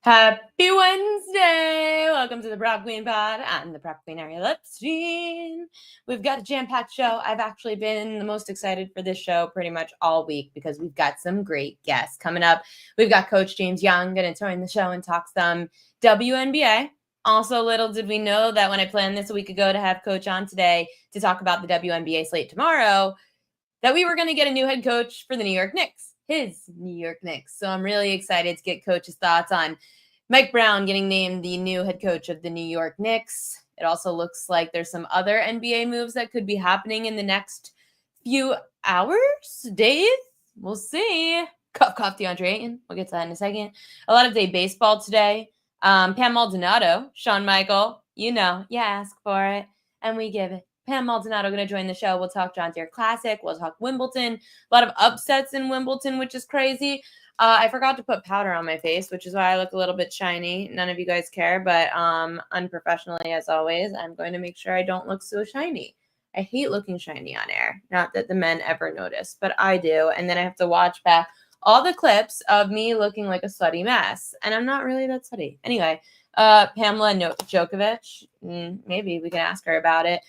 Happy Wednesday! Welcome to the Prop Queen Pod. I'm the Prop Queen, Ariel Epstein. We've got a jam-packed show. I've actually been the most excited for this show pretty much all week because we've got some great guests coming up. We've got Coach James Young going to join the show and talk some WNBA. Also, little did we know that when I planned this a week ago to have Coach on today to talk about the WNBA slate tomorrow, that we were going to get a new head coach for the New York Knicks. His New York Knicks. So I'm really excited to get Coach's thoughts on Mike Brown getting named the new head coach of the New York Knicks. It also looks like there's some other NBA moves that could be happening in the next few hours, days. We'll see. Cough, DeAndre Ayton. We'll get to that in a second. A lot of day baseball today. Pam Maldonado, Shawn Michael, you ask for it, and we give it. Pam Maldonado going to join the show. We'll talk John Deere Classic. We'll talk Wimbledon. A lot of upsets in Wimbledon, which is crazy. I forgot to put powder on my face, which is why I look a little bit shiny. None of you guys care, but unprofessionally, as always, I'm going to make sure I don't look so shiny. I hate looking shiny on air. Not that the men ever notice, but I do. And then I have to watch back all the clips of me looking like a sweaty mess. And I'm not really that sweaty. Anyway, Pamela Djokovic, maybe we can ask her about it.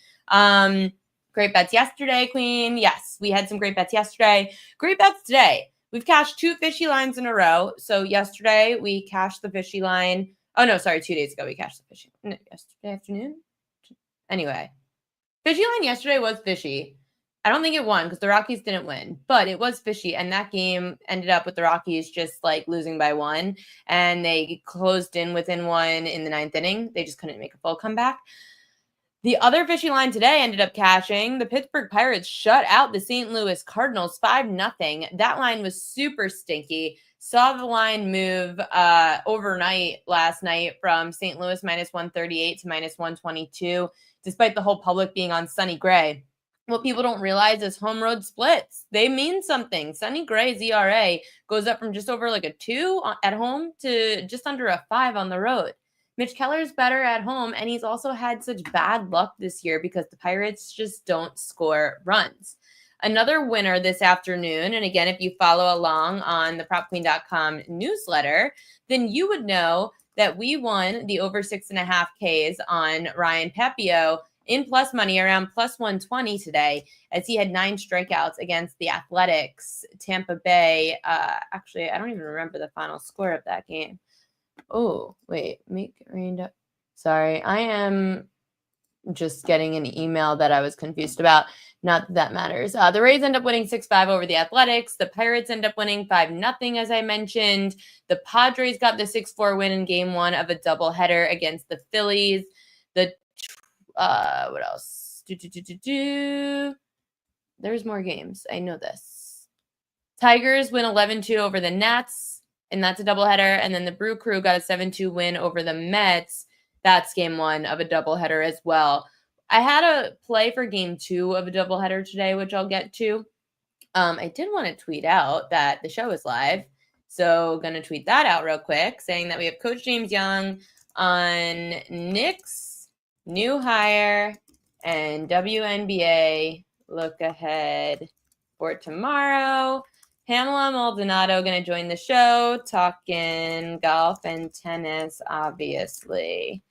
Great bets yesterday, Queen. Yes, we had some great bets yesterday. Great bets today. We've cashed 2 fishy lines in a row. So yesterday we cashed the fishy line. Oh, no, sorry. 2 days ago we cashed the fishy. No, yesterday afternoon? Anyway, fishy line yesterday was fishy. I don't think it won because the Rockies didn't win, but it was fishy. And that game ended up with the Rockies just like losing by 1. And they closed in within 1 in the 9th inning. They just couldn't make a full comeback. The other fishy line today ended up cashing. The Pittsburgh Pirates shut out the St. Louis Cardinals 5-0. That line was super stinky. Saw the line move overnight last night from St. Louis minus 138 to minus 122, despite the whole public being on Sonny Gray. What people don't realize is home road splits. They mean something. Sonny Gray's ERA goes up from just over like a 2 at home to just under a 5 on the road. Mitch Keller's better at home, and he's also had such bad luck this year because the Pirates just don't score runs. Another winner this afternoon, and again, if you follow along on the PropQueen.com newsletter, then you would know that we won the over 6.5 Ks on Ryan Pepio in plus money around plus 120 today, as he had 9 strikeouts against the Athletics. Tampa Bay, actually, I don't even remember the final score of that game. Oh, wait, make it rained up. Sorry, I am just getting an email that I was confused about. Not that that matters. The Rays end up winning 6-5 over the Athletics. The Pirates end up winning 5-0, as I mentioned. The Padres got the 6-4 win in game 1 of a doubleheader against the Phillies. What else? There's more games. I know this. Tigers win 11-2 over the Nats. And that's a doubleheader. And then the Brew Crew got a 7-2 win over the Mets. That's game 1 of a doubleheader as well. I had a play for game 2 of a doubleheader today, which I'll get to. I did want to tweet out that the show is live. So going to tweet that out real quick, saying that we have Coach James Young on Knicks, new hire, and WNBA look ahead for tomorrow. Pamela Maldonado going to join the show, talking golf and tennis, obviously.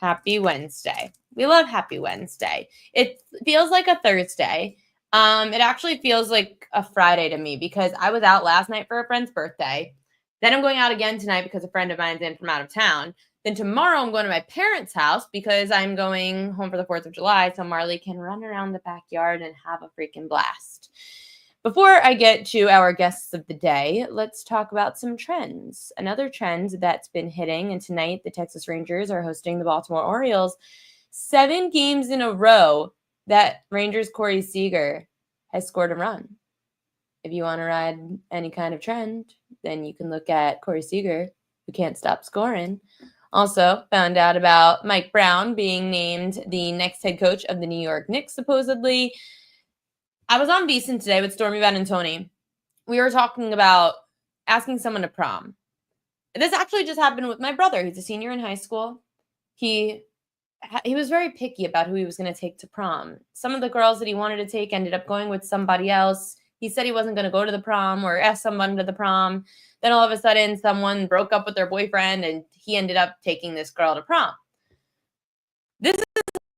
Happy Wednesday. We love Happy Wednesday. It feels like a Thursday. It actually feels like a Friday to me because I was out last night for a friend's birthday. Then I'm going out again tonight because a friend of mine's in from out of town. Then tomorrow I'm going to my parents' house because I'm going home for the 4th of July so Marley can run around the backyard and have a freaking blast. Before I get to our guests of the day, let's talk about some trends. Another trend that's been hitting, and tonight the Texas Rangers are hosting the Baltimore Orioles. 7 games in a row that Rangers Corey Seager has scored a run. If you want to ride any kind of trend, then you can look at Corey Seager, who can't stop scoring. Also found out about Mike Brown being named the next head coach of the New York Knicks, supposedly. I was on VSiN today with Stormy Valentoni. We were talking about asking someone to prom. This actually just happened with my brother. He's a senior in high school. He was very picky about who he was going to take to prom. Some of the girls that he wanted to take ended up going with somebody else. He said he wasn't going to go to the prom or ask someone to the prom. Then all of a sudden, someone broke up with their boyfriend and he ended up taking this girl to prom. This is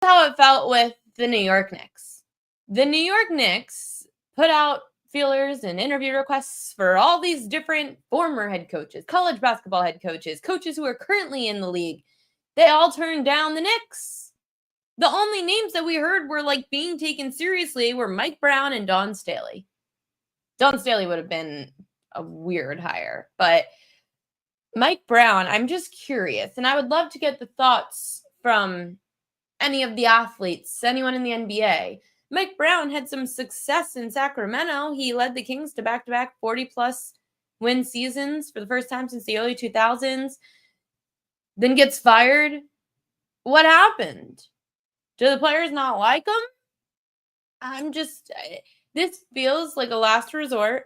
how it felt with the New York Knicks. The New York Knicks put out feelers and interview requests for all these different former head coaches, college basketball head coaches, coaches who are currently in the league. They all turned down the Knicks. The only names that we heard were like being taken seriously were Mike Brown and Dawn Staley. Dawn Staley would have been a weird hire, but Mike Brown, I'm just curious, and I would love to get the thoughts from any of the athletes, anyone in the NBA. Mike Brown had some success in Sacramento. He led the Kings to back-to-back 40-plus win seasons for the first time since the early 2000s, then gets fired. What happened? Do the players not like him? This feels like a last resort.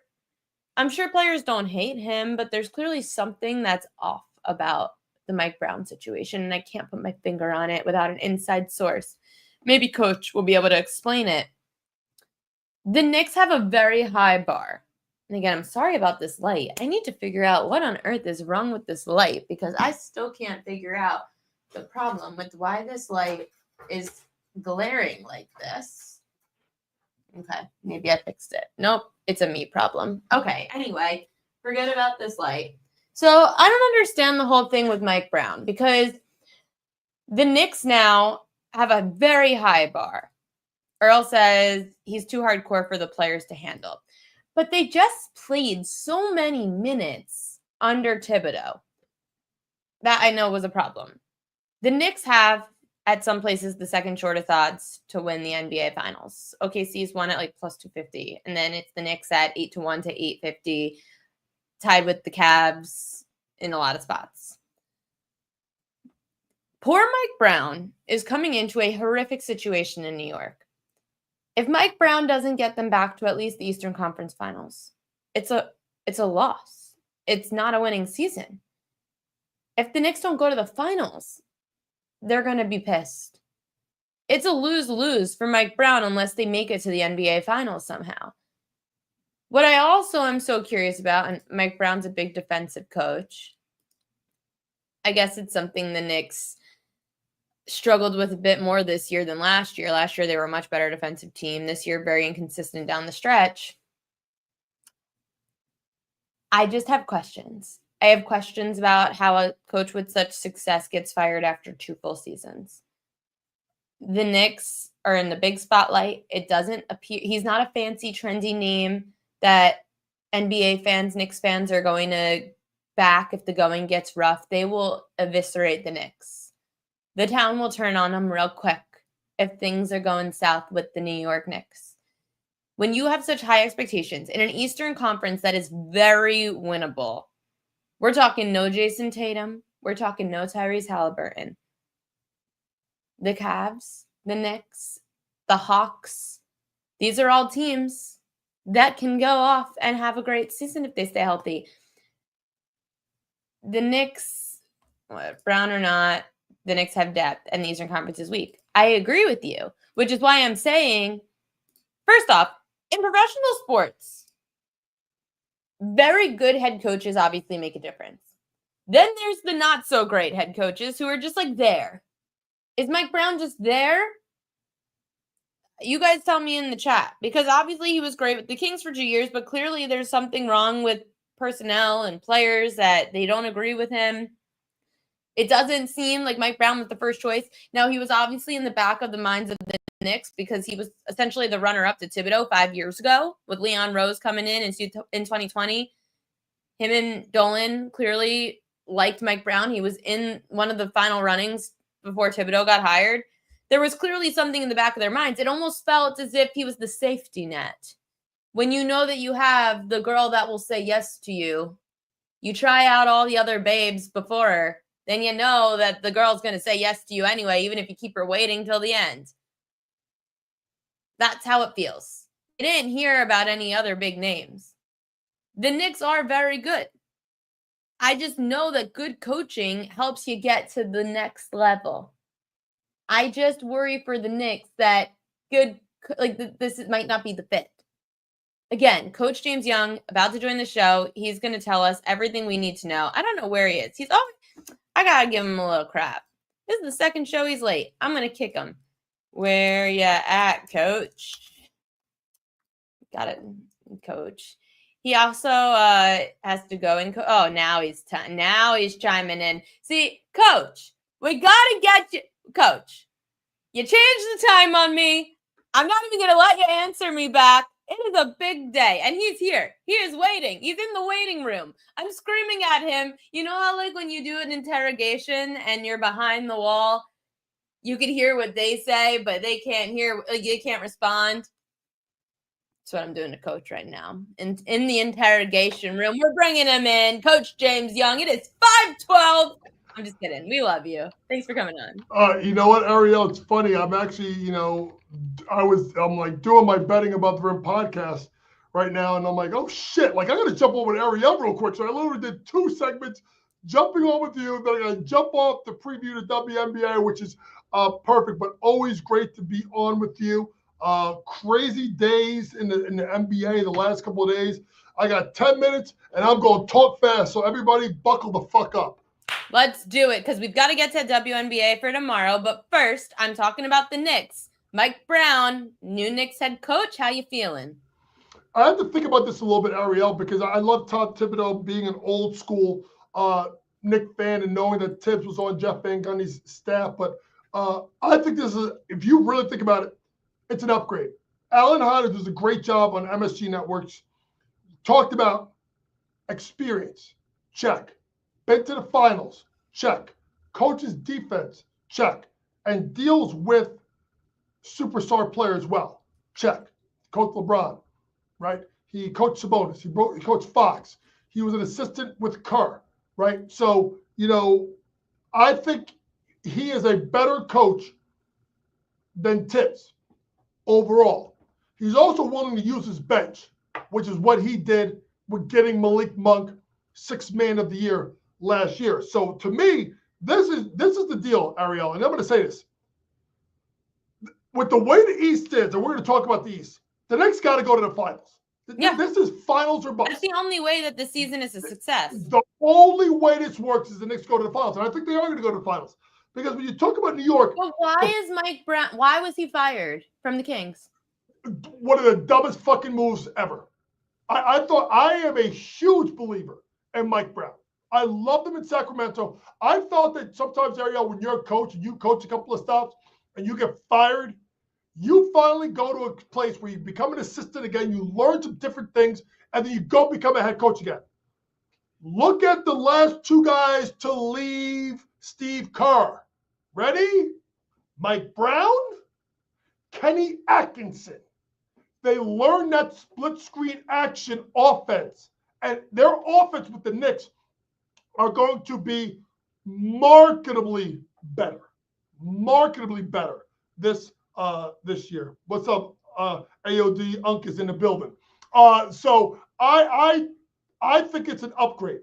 I'm sure players don't hate him, but there's clearly something that's off about the Mike Brown situation, and I can't put my finger on it without an inside source. Maybe Coach will be able to explain it. The Knicks have a very high bar. And again, I'm sorry about this light. I need to figure out what on earth is wrong with this light because I still can't figure out the problem with why this light is glaring like this. Okay, maybe I fixed it. Nope, it's a me problem. Okay, anyway, forget about this light. So I don't understand the whole thing with Mike Brown because the Knicks now have a very high bar. Earl says he's too hardcore for the players to handle. But they just played so many minutes under Thibodeau. That I know was a problem. The Knicks have, at some places, the second shortest odds to win the NBA Finals. OKC's won at like plus 250. And then it's the Knicks at 8-1 to 850, tied with the Cavs in a lot of spots. Poor Mike Brown is coming into a horrific situation in New York. If Mike Brown doesn't get them back to at least the Eastern Conference Finals, it's a loss. It's not a winning season. If the Knicks don't go to the finals, they're going to be pissed. It's a lose-lose for Mike Brown unless they make it to the NBA Finals somehow. What I also am so curious about, and Mike Brown's a big defensive coach, I guess it's something the Knicks struggled with a bit more this year than last year. Last year, they were a much better defensive team. This year, very inconsistent down the stretch. I just have questions. I have questions about how a coach with such success gets fired after 2 full seasons. The Knicks are in the big spotlight. It doesn't appear, he's not a fancy, trendy name that NBA fans, Knicks fans are going to back if the going gets rough. They will eviscerate the Knicks. The town will turn on them real quick if things are going south with the New York Knicks. When you have such high expectations in an Eastern Conference that is very winnable, we're talking no Jason Tatum. We're talking no Tyrese Halliburton. The Cavs, the Knicks, the Hawks, these are all teams that can go off and have a great season if they stay healthy. The Knicks, Brown or not, the Knicks have depth and the Eastern Conference is weak. I agree with you, which is why I'm saying, first off, in professional sports, very good head coaches obviously make a difference. Then there's the not so great head coaches who are just like there. Is Mike Brown just there? You guys tell me in the chat, because obviously he was great with the Kings for 2 years, but clearly there's something wrong with personnel and players that they don't agree with him. It doesn't seem like Mike Brown was the first choice. Now, he was obviously in the back of the minds of the Knicks because he was essentially the runner-up to Thibodeau 5 years ago with Leon Rose coming in 2020. Him and Dolan clearly liked Mike Brown. He was in one of the final runnings before Thibodeau got hired. There was clearly something in the back of their minds. It almost felt as if he was the safety net. When you know that you have the girl that will say yes to you, you try out all the other babes before her, then you know that the girl's going to say yes to you anyway, even if you keep her waiting till the end. That's how it feels. I didn't hear about any other big names. The Knicks are very good. I just know that good coaching helps you get to the next level. I just worry for the Knicks that this might not be the fit. Again, Coach James Young about to join the show. He's going to tell us everything we need to know. I don't know where he is. I got to give him a little crap. This is the second show he's late. I'm going to kick him. Where ya at, Coach? Got it, Coach. He also has to go and now he's chiming in. See, Coach, we gotta get you, Coach. You changed the time on me. I'm not even gonna let you answer me back. It is a big day, and he's here. He is waiting. He's in the waiting room. I'm screaming at him. You know how, like, when you do an interrogation and you're behind the wall, you can hear what they say, but they can't hear. They can't respond. That's what I'm doing to Coach right now. In the interrogation room, we're bringing him in, Coach James Young. It is 5:12. I'm just kidding. We love you. Thanks for coming on. You know what, Ariel? It's funny. I'm actually, I'm like doing my betting above the rim podcast right now, and I'm like, oh shit! Like I got to jump over to Ariel real quick. So I literally did 2 segments, jumping on with you. Then I got to jump off to preview the WNBA, which is perfect, but always great to be on with you. Crazy days in the NBA the last couple of days. I got 10 minutes, and I'm going to talk fast. So everybody, buckle the fuck up. Let's do it, because we've got to get to WNBA for tomorrow. But first, I'm talking about the Knicks. Mike Brown, new Knicks head coach. How you feeling? I have to think about this a little bit, Ariel, because I love Todd Thibodeau, being an old school Knicks fan and knowing that Tibbs was on Jeff Van Gundy's staff. But I think this is, if you really think about it, it's an upgrade. Alan Hodges does a great job on MSG Networks. Talked about experience, check. Been to the finals, check. Coaches defense, check. And deals with superstar players well, check. Coach LeBron, right? He coached Sabonis. He coached Fox. He was an assistant with Kerr, right? So, I think he is a better coach than Tibbs overall. He's also willing to use his bench, which is what he did with getting Malik Monk 6th Man of the Year last year. So to me, this is the deal, Ariel. And I'm going to say this. With the way the East is, and we're going to talk about the East, the Knicks got to go to the finals. Yeah. This is finals or bust. That's the only way that the season is a success. The only way this works is the Knicks go to the finals. And I think they are going to go to the finals. Because when you talk about New York. Well, why was he fired from the Kings? One of the dumbest fucking moves ever. I thought, I am a huge believer in Mike Brown. I loved him in Sacramento. I felt that sometimes, Ariel, when you're a coach and you coach a couple of stops and you get fired, you finally go to a place where you become an assistant again, you learn some different things, and then you go become a head coach again. Look at the last 2 guys to leave Steve Kerr. Ready? Mike Brown, Kenny Atkinson. They learned that split screen action offense, and their offense with the Knicks are going to be marketably better this year. What's up, AOD? Unk is in the building. So I think it's an upgrade.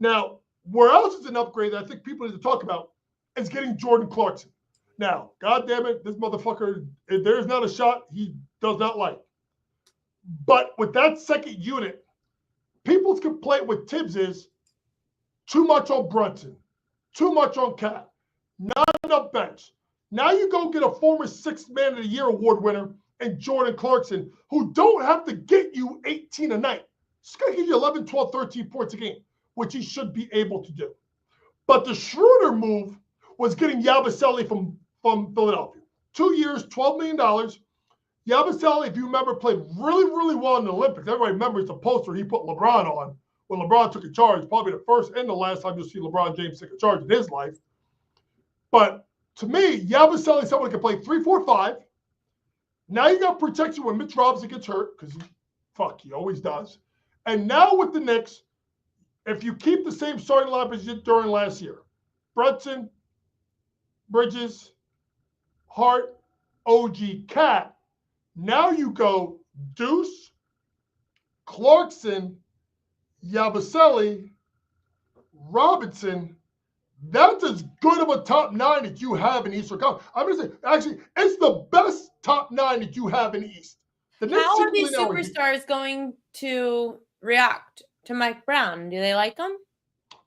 Now, where else is an upgrade that I think people need to talk about is getting Jordan Clarkson. Now, God damn it, this motherfucker, if there's not a shot he does not like. But with that second unit, people's complaint with Tibbs is too much on Brunson, too much on Cat, not enough bench. Now you go get a former 6th Man of the Year award winner and Jordan Clarkson, who don't have to get you 18 a night. This guy gives you 11, 12, 13 points a game, which he should be able to do. But the Schroeder move was getting Yabusele from Philadelphia. 2 years, $12 million. Yabusele, if you remember, played really, really well in the Olympics. Everybody remembers the poster he put LeBron on when LeBron took a charge, probably the first and the last time you'll see LeBron James take a charge in his life. But to me, Yabusele is someone who can play 3, 4, 5. Now you got protection when Mitch Robinson gets hurt, because he always does. And now with the Knicks, if you keep the same starting lineup as you did during last year, Brunson, Bridges, Hart, OG, Cat, now you go Deuce, Clarkson, Yabusele, Robinson. That's as good of a top 9 that you have in Eastern Conference. I'm going to say, actually, it's the best top 9 that you have in the East. The Knicks How are typically these never- superstars going to react to Mike Brown? Do they like him?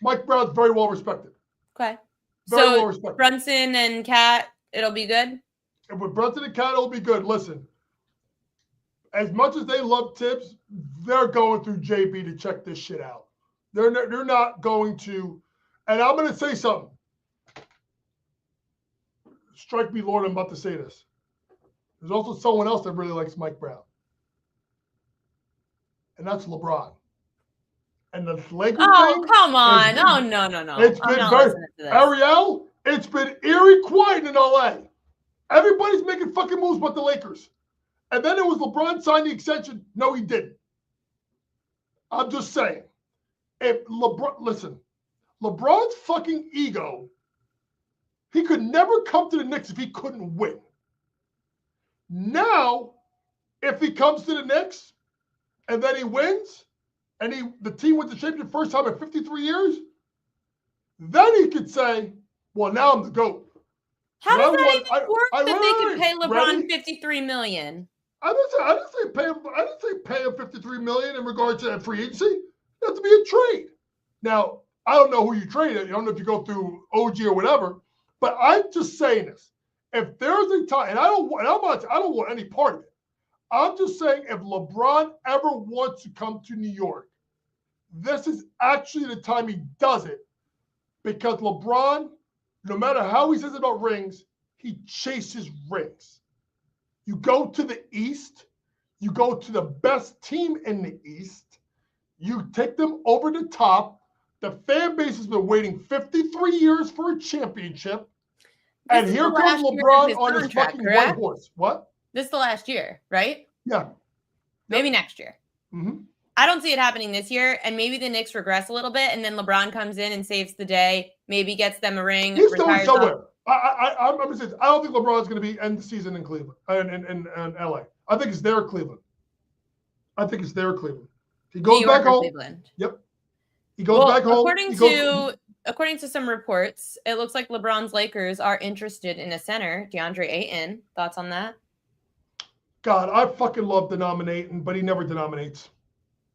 Mike Brown's very well respected. Okay. Very So well respected. Brunson and Cat, it'll be good? And with Brunson and Cat, it'll be good. Listen, as much as they love Tibbs, they're going through JB to check this shit out. They're not going to, and I'm going to say something. Strike me, Lord, I'm about to say this. There's also someone else that really likes Mike Brown. And that's LeBron. And the Lakers Oh, come on. been, Oh, no. It's I'm been not very, listening to this. Ariel, it's been eerie quiet in LA. Everybody's making fucking moves but the Lakers. And then it was LeBron signed the extension. No, he didn't. I'm just saying. If LeBron's fucking ego, he could never come to the Knicks if he couldn't win. Now, if he comes to the Knicks and then he wins, and the team wins the championship first time in 53 years, then he could say, well, now I'm the GOAT. How does that even work that they could pay LeBron $53 million? I didn't say pay him $53 million in regard to free agency. It has to be a trade. Now, I don't know who you trade it. I don't know if you go through OG or whatever. But I'm just saying this. If there's a time, and I don't want any part of it. I'm just saying if LeBron ever wants to come to New York, this is actually the time he does it. Because LeBron, no matter how he says about rings, he chases rings. You go to the East, you go to the best team in the East, you take them over the top. The fan base has been waiting 53 years for a championship. And here comes LeBron on his fucking white horse. What? This is the last year, right? Yeah. Maybe next year. Mm-hmm. I don't see it happening this year, and maybe the Knicks regress a little bit, and then LeBron comes in and saves the day, maybe gets them a ring. He's going somewhere. I'm going to say, I don't think LeBron's going to be end the season in Cleveland, in LA. I think it's their Cleveland. He goes back home. Cleveland. Yep. He goes back home. According to some reports, it looks like LeBron's Lakers are interested in a center, DeAndre Ayton. Thoughts on that? God, I fucking love denominating, but he never denominates.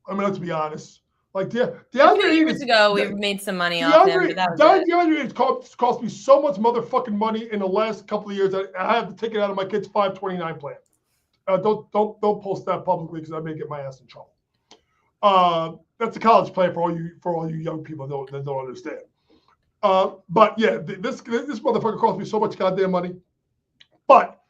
I mean, let's be honest. Like DeAndre years ago, we made some money off him. But that was DeAndre Ayton cost me so much motherfucking money in the last couple of years. I had to take it out of my kid's 529 plan. Don't post that publicly because I may get my ass in trouble. That's a college plan for all you young people that don't understand. But yeah, this motherfucker cost me so much goddamn money. But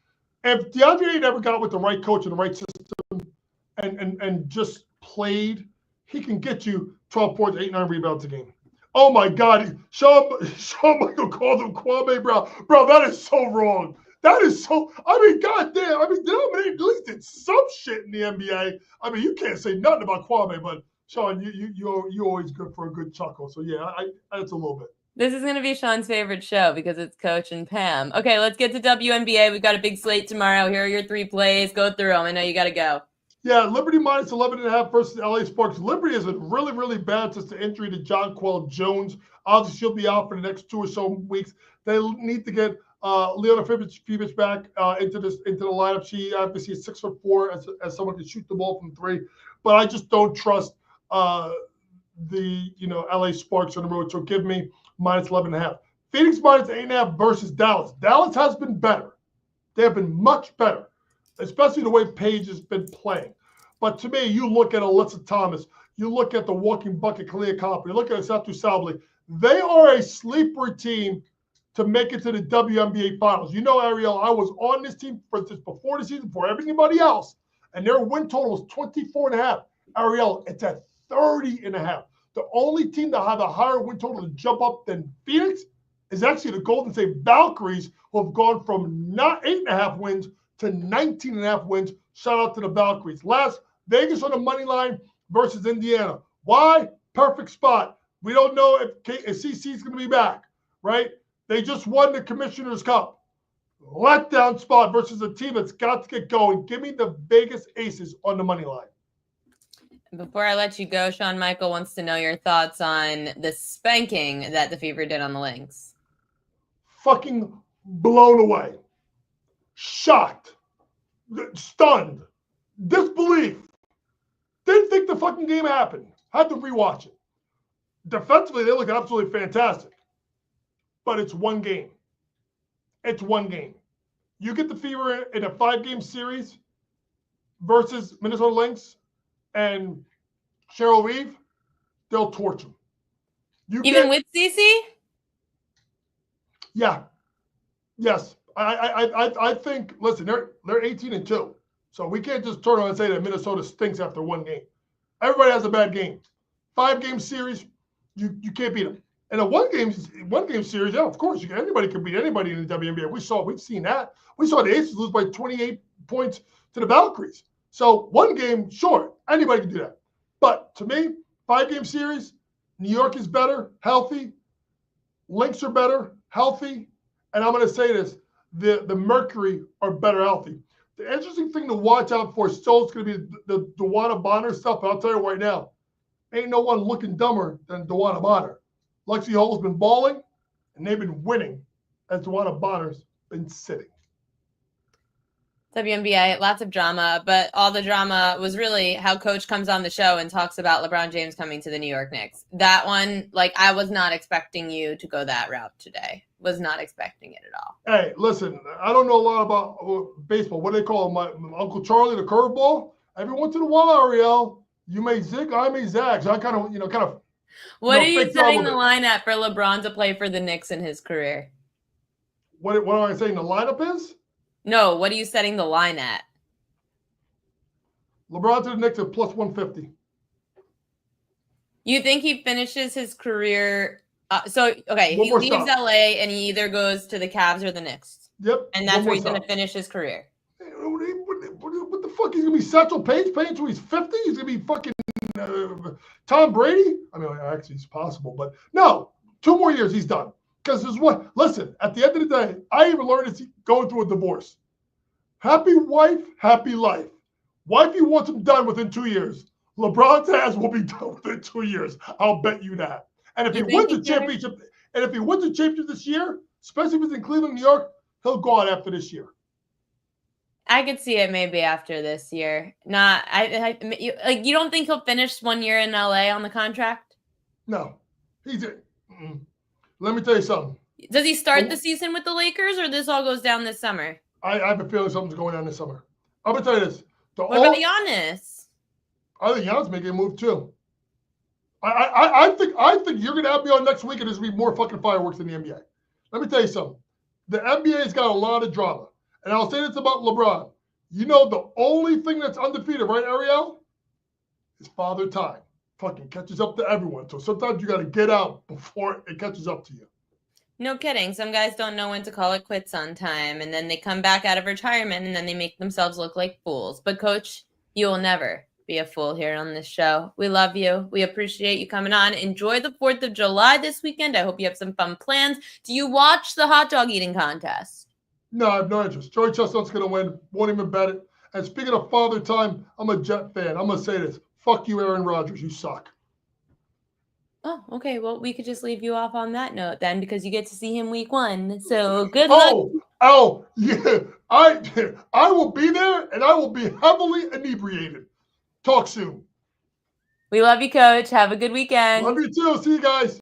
if DeAndre Ayton ever got with the right coach and the right system and just played, he can get you 12 points, 8-9 rebounds a game. Oh my God, Sean Michael called him Kwame Brown. Bro, that is so wrong. That is so. I mean, goddamn. I mean, denominator at least did some shit in the NBA. I mean, you can't say nothing about Kwame, but Sean, you're always good for a good chuckle. So yeah, that's a little bit. This is going to be Sean's favorite show because it's Coach and Pam. Okay, let's get to WNBA. We've got a big slate tomorrow. Here are your 3 plays. Go through them. I know you got to go. Yeah, Liberty minus 11.5 versus LA Sparks. Liberty has been really, really bad since the injury to Jonquel Jones. Obviously, she'll be out for the next 2 or so weeks. They need to get Leona Fibich back into the lineup. She obviously is 6'4" as someone can shoot the ball from 3, but I just don't trust the LA Sparks on the road. So give me minus 11.5. Phoenix minus 8.5 versus Dallas. Dallas has been better. They have been much better, especially the way Paige has been playing. But to me, you look at Alyssa Thomas, you look at the walking bucket Kalia Copper, you look at Satu Sabli. They are a sleeper team to make it to the WNBA finals. You know, Ariel, I was on this team before the season, before everybody else, and their win total was 24.5. Ariel, it's at 30.5. The only team that had a higher win total to jump up than Phoenix is actually the Golden State Valkyries, who have gone from not 8.5 wins to 19.5 wins. Shout out to the Valkyries. Last, Vegas on the money line versus Indiana. Why? Perfect spot. We don't know if CC is going to be back, right? They just won the Commissioner's Cup. Letdown spot versus a team that's got to get going. Give me the Vegas Aces on the money line. Before I let you go, Sean Michael wants to know your thoughts on the spanking that the Fever did on the Lynx. Fucking blown away. Shocked. Stunned. Disbelief. Didn't think the fucking game happened. Had to rewatch it. Defensively, they look absolutely fantastic. But it's one game. It's one game. You get the Fever in a 5-game series versus Minnesota Lynx and Cheryl Reeve, they'll torch them. Even with CC? Yeah. Yes. I think, listen, they're 18-2. So we can't just turn around and say that Minnesota stinks after one game. Everybody has a bad game. 5-game series, you can't beat them. And a one-game series, yeah, of course, anybody can beat anybody in the WNBA. We've seen that. We saw the Aces lose by 28 points to the Valkyries. So one game, sure, anybody can do that. But to me, 5-game series, New York is better, healthy. Lynx are better, healthy. And I'm going to say this, the Mercury are better healthy. The interesting thing to watch out for still is going to be the Dewana Bonner stuff. But I'll tell you right now, ain't no one looking dumber than Dewana Bonner. Lexi Hull's been balling, and they've been winning as Dewana Bonner's been sitting. WNBA, lots of drama, but all the drama was really how Coach comes on the show and talks about LeBron James coming to the New York Knicks. That one, I was not expecting you to go that route today. Was not expecting it at all. Hey, listen, I don't know a lot about baseball. What do they call my Uncle Charlie, the curveball? Every once in a while, Ariel, you may zig, I may zag. So I kind of. What are you setting the line at for LeBron to play for the Knicks in his career? What am I saying the lineup is? No, what are you setting the line at? LeBron to the Knicks at plus 150. You think he finishes his career? He leaves LA and he either goes to the Cavs or the Knicks. Yep. And that's where he's going to finish his career. What the fuck? He's going to be Satchel Paige playing until he's 50? He's going to be fucking Tom Brady? I mean, actually, it's possible. But no, 2 more years, he's done. Because there's what? Listen, at the end of the day, I even learned it's going through a divorce. Happy wife, happy life. Wifey wants him done within 2 years. LeBron's ass will be done within 2 years. I'll bet you that. And if he wins the championship, this year, especially if it's in Cleveland, New York, he'll go out after this year. I could see it maybe after this year. You don't think he'll finish 1 year in LA on the contract? No, let me tell you something. Does he start the season with the Lakers, or this all goes down this summer? I have a feeling something's going on this summer. I'm gonna tell you this. What about Giannis? I think Giannis making a move too. I think you're gonna have me on next week, and there's gonna be more fucking fireworks in the NBA. Let me tell you something. The NBA's got a lot of drama, and I'll say this about LeBron. You know the only thing that's undefeated, right, Ariel? Is Father Time. Fucking catches up to everyone. So sometimes you got to get out before it catches up to you. No kidding. Some guys don't know when to call it quits on time, and then they come back out of retirement, and then they make themselves look like fools. But, Coach, you will never be a fool here on this show. We love you. We appreciate you coming on. Enjoy the 4th of July this weekend. I hope you have some fun plans. Do you watch the hot dog eating contest? No, I have no interest. Joey Chestnut's going to win. Won't even bet it. And speaking of Father Time, I'm a Jet fan. I'm going to say this. Fuck you, Aaron Rodgers. You suck. Oh, okay. Well, we could just leave you off on that note then, because you get to see him week 1. So good luck. Oh, yeah. I will be there, and I will be heavily inebriated. Talk soon. We love you, Coach. Have a good weekend. Love you too. See you guys.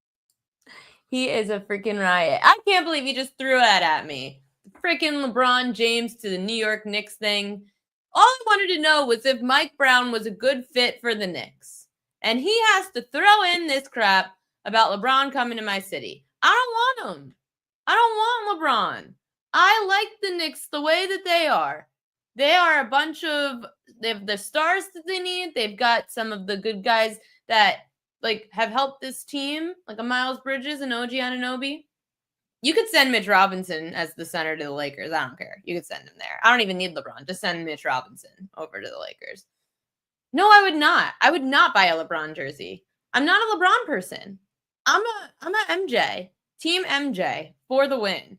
He is a freaking riot. I can't believe he just threw that at me. Freaking LeBron James to the New York Knicks thing. All I wanted to know was if Mike Brown was a good fit for the Knicks. And he has to throw in this crap about LeBron coming to my city. I don't want him. I don't want LeBron. I like the Knicks the way that they are. They are a bunch of, they have the stars that they need. They've got some of the good guys that have helped this team, like a Miles Bridges and OG Anunoby. You could send Mitch Robinson as the center to the Lakers. I don't care. You could send him there. I don't even need LeBron. Just send Mitch Robinson over to the Lakers. No, I would not. I would not buy a LeBron jersey. I'm not a LeBron person. I'm a MJ. Team MJ for the win.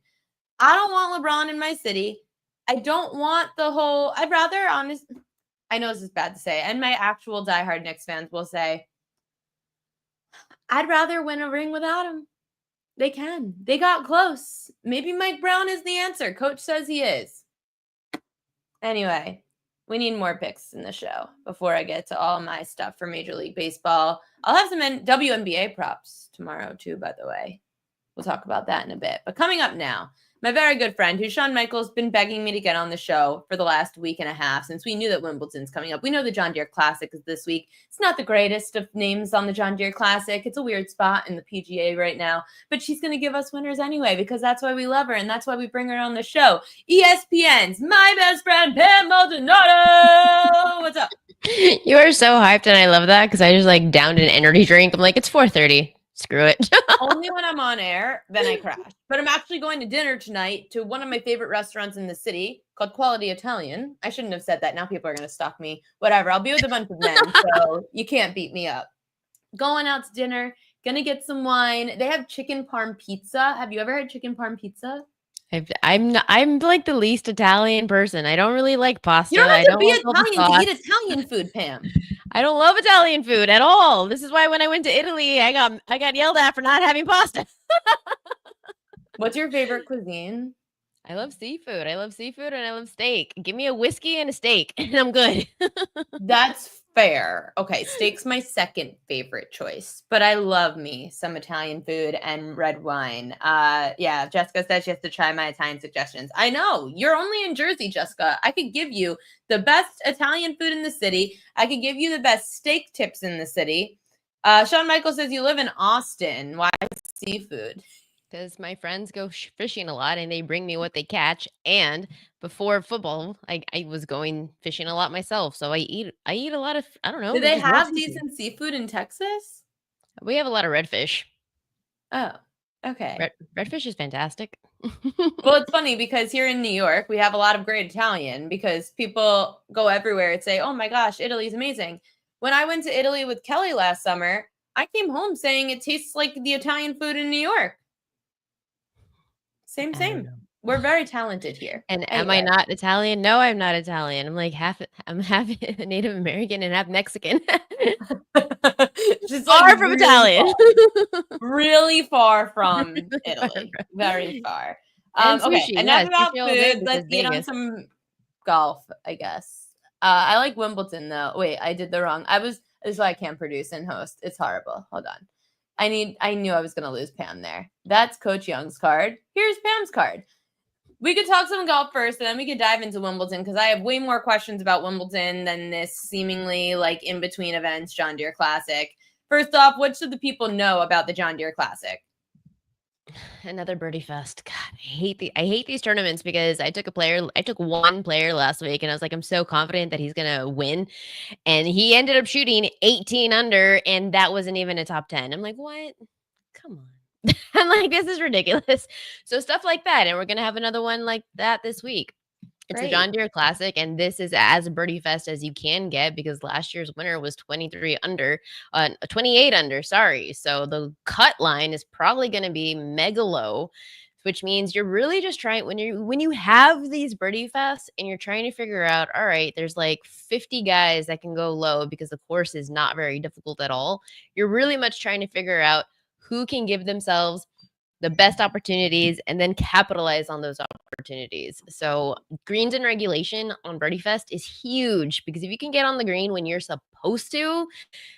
I don't want LeBron in my city. I don't want the whole, I'd rather, I know this is bad to say, and my actual diehard Knicks fans will say, I'd rather win a ring without him. They can. They got close. Maybe Mike Brown is the answer. Coach says he is. Anyway, We need more picks in the show before I get to all my stuff for Major League Baseball. I'll have some WNBA props tomorrow, too, by the way. We'll talk about that in a bit. But coming up now, my very good friend, who Shawn Michaels, been begging me to get on the show for the last week and a half since we knew that Wimbledon's coming up. We know the John Deere Classic is this week. It's not the greatest of names on the John Deere Classic. It's a weird spot in the PGA right now. But she's going to give us winners anyway because that's why we love her and that's why we bring her on the show. ESPN's my best friend, Pam Maldonado. What's up? You are so hyped, and I love that because I just like downed an energy drink. I'm like, it's 4:30. Screw it. Only when I'm on air, then I crash. But I'm actually going to dinner tonight to one of my favorite restaurants in the city called Quality Italian. I shouldn't have said that. Now people are going to stalk me. Whatever. I'll be with a bunch of men, so you can't beat me up. Going out to dinner, gonna get some wine. They have chicken parm pizza. Have you ever had chicken parm pizza? I'm like the least Italian person. I don't really like pasta. You don't have I to don't be like all the Italian to sauce. eat Italian food, Pam. I don't love Italian food at all. This is why when I went to Italy, I got yelled at for not having pasta. What's your favorite cuisine? I love seafood. I love seafood and I love steak. Give me a whiskey and a steak, and I'm good. That's fair. Okay, steak's my second favorite choice, but I love me some Italian food and red wine. Yeah, Jessica says she has to try my Italian suggestions. I know, you're only in Jersey, Jessica. I could give you the best Italian food in the city. I could give you the best steak tips in the city. Shawn Michael says you live in Austin. Why seafood? Because my friends go fishing a lot and they bring me what they catch. And before football, I was going fishing a lot myself. So I eat a lot of, I don't know. Do they just raw have seafood. decent seafood in Texas? We have a lot of redfish. Oh, okay. Redfish is fantastic. Well, it's funny because here in New York, we have a lot of great Italian because people go everywhere and say, oh my gosh, Italy's amazing. When I went to Italy with Kelly last summer, I came home saying it tastes like the Italian food in New York. Same. We're very talented here. And am I not Italian? No, I'm not Italian. I'm half Native American and half Mexican. Just far like from really Italian. Far. Really far from Italy. Very far. And Okay, sushi, enough yeah, about sushi all day food. Let's because get on Vegas. some golf, I guess. I like Wimbledon though. Wait, I did the wrong. This is why I can't produce and host. It's horrible. Hold on. I knew I was gonna lose Pam there. That's Coach Young's card. Here's Pam's card. We could talk some golf first, and then we could dive into Wimbledon because I have way more questions about Wimbledon than this seemingly like in between events John Deere Classic. First off, what should the people know about the John Deere Classic? Another birdie fest. God, I hate these tournaments because I took one player last week and I was like, I'm so confident that he's gonna win. And he ended up shooting 18 under, and that wasn't even a top 10. I'm like, what? Come on. I'm like, this is ridiculous. So stuff like that. And we're gonna have another one like that this week. It's the John Deere Classic, and this is as birdie fest as you can get because last year's winner was 28 under, sorry. So the cut line is probably going to be mega low, which means you're really just trying when you have these birdie fests and you're trying to figure out, all right, there's like 50 guys that can go low because the course is not very difficult at all. You're really much trying to figure out who can give themselves the best opportunities and then capitalize on those opportunities. So greens in regulation on Birdie Fest is huge because if you can get on the green when you're supposed to,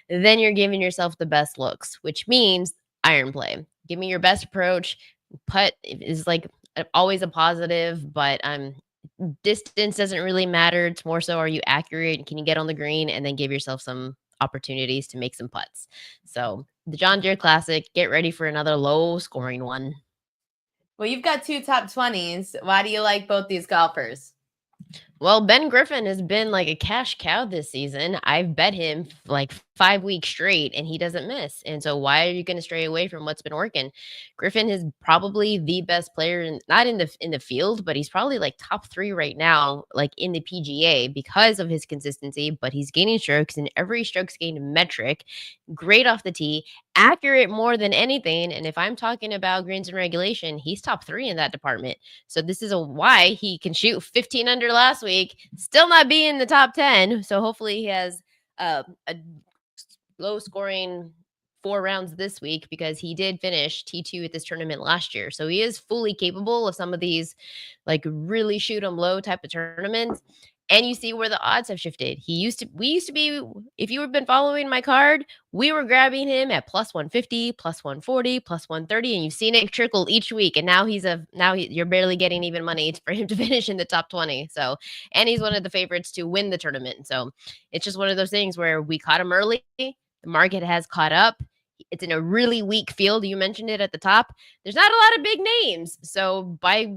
then you're giving yourself the best looks, which means iron play. Give me your best approach. Putt is like always a positive, but distance doesn't really matter. It's more so, are you accurate? Can you get on the green and then give yourself some opportunities to make some putts? So the John Deere Classic, get ready for another low scoring one. Well, you've got 2 top 20s. Why do you like both these golfers? Well, Ben Griffin has been like a cash cow this season. I've bet him like 5 weeks straight and he doesn't miss. And so why are you going to stray away from what's been working? Griffin is probably the best player not in the field, but he's probably like top 3 right now, like in the PGA because of his consistency, but he's gaining strokes and every stroke's gained metric, great off the tee, accurate more than anything. And if I'm talking about greens and regulation, he's top 3 in that department. So this is why he can shoot 15 under last week, still not be in the top 10. So hopefully he has a low scoring 4 rounds this week because he did finish T2 at this tournament last year. So he is fully capable of some of these like really shoot 'em low type of tournaments. And you see where the odds have shifted. We used to be, if you have been following my card, we were grabbing him at plus 150, plus 140, plus 130, and you've seen it trickle each week. And now you're barely getting even money for him to finish in the top 20. So, and he's one of the favorites to win the tournament. So it's just one of those things where we caught him early. The market has caught up. It's in a really weak field. You mentioned it at the top. There's not a lot of big names. So by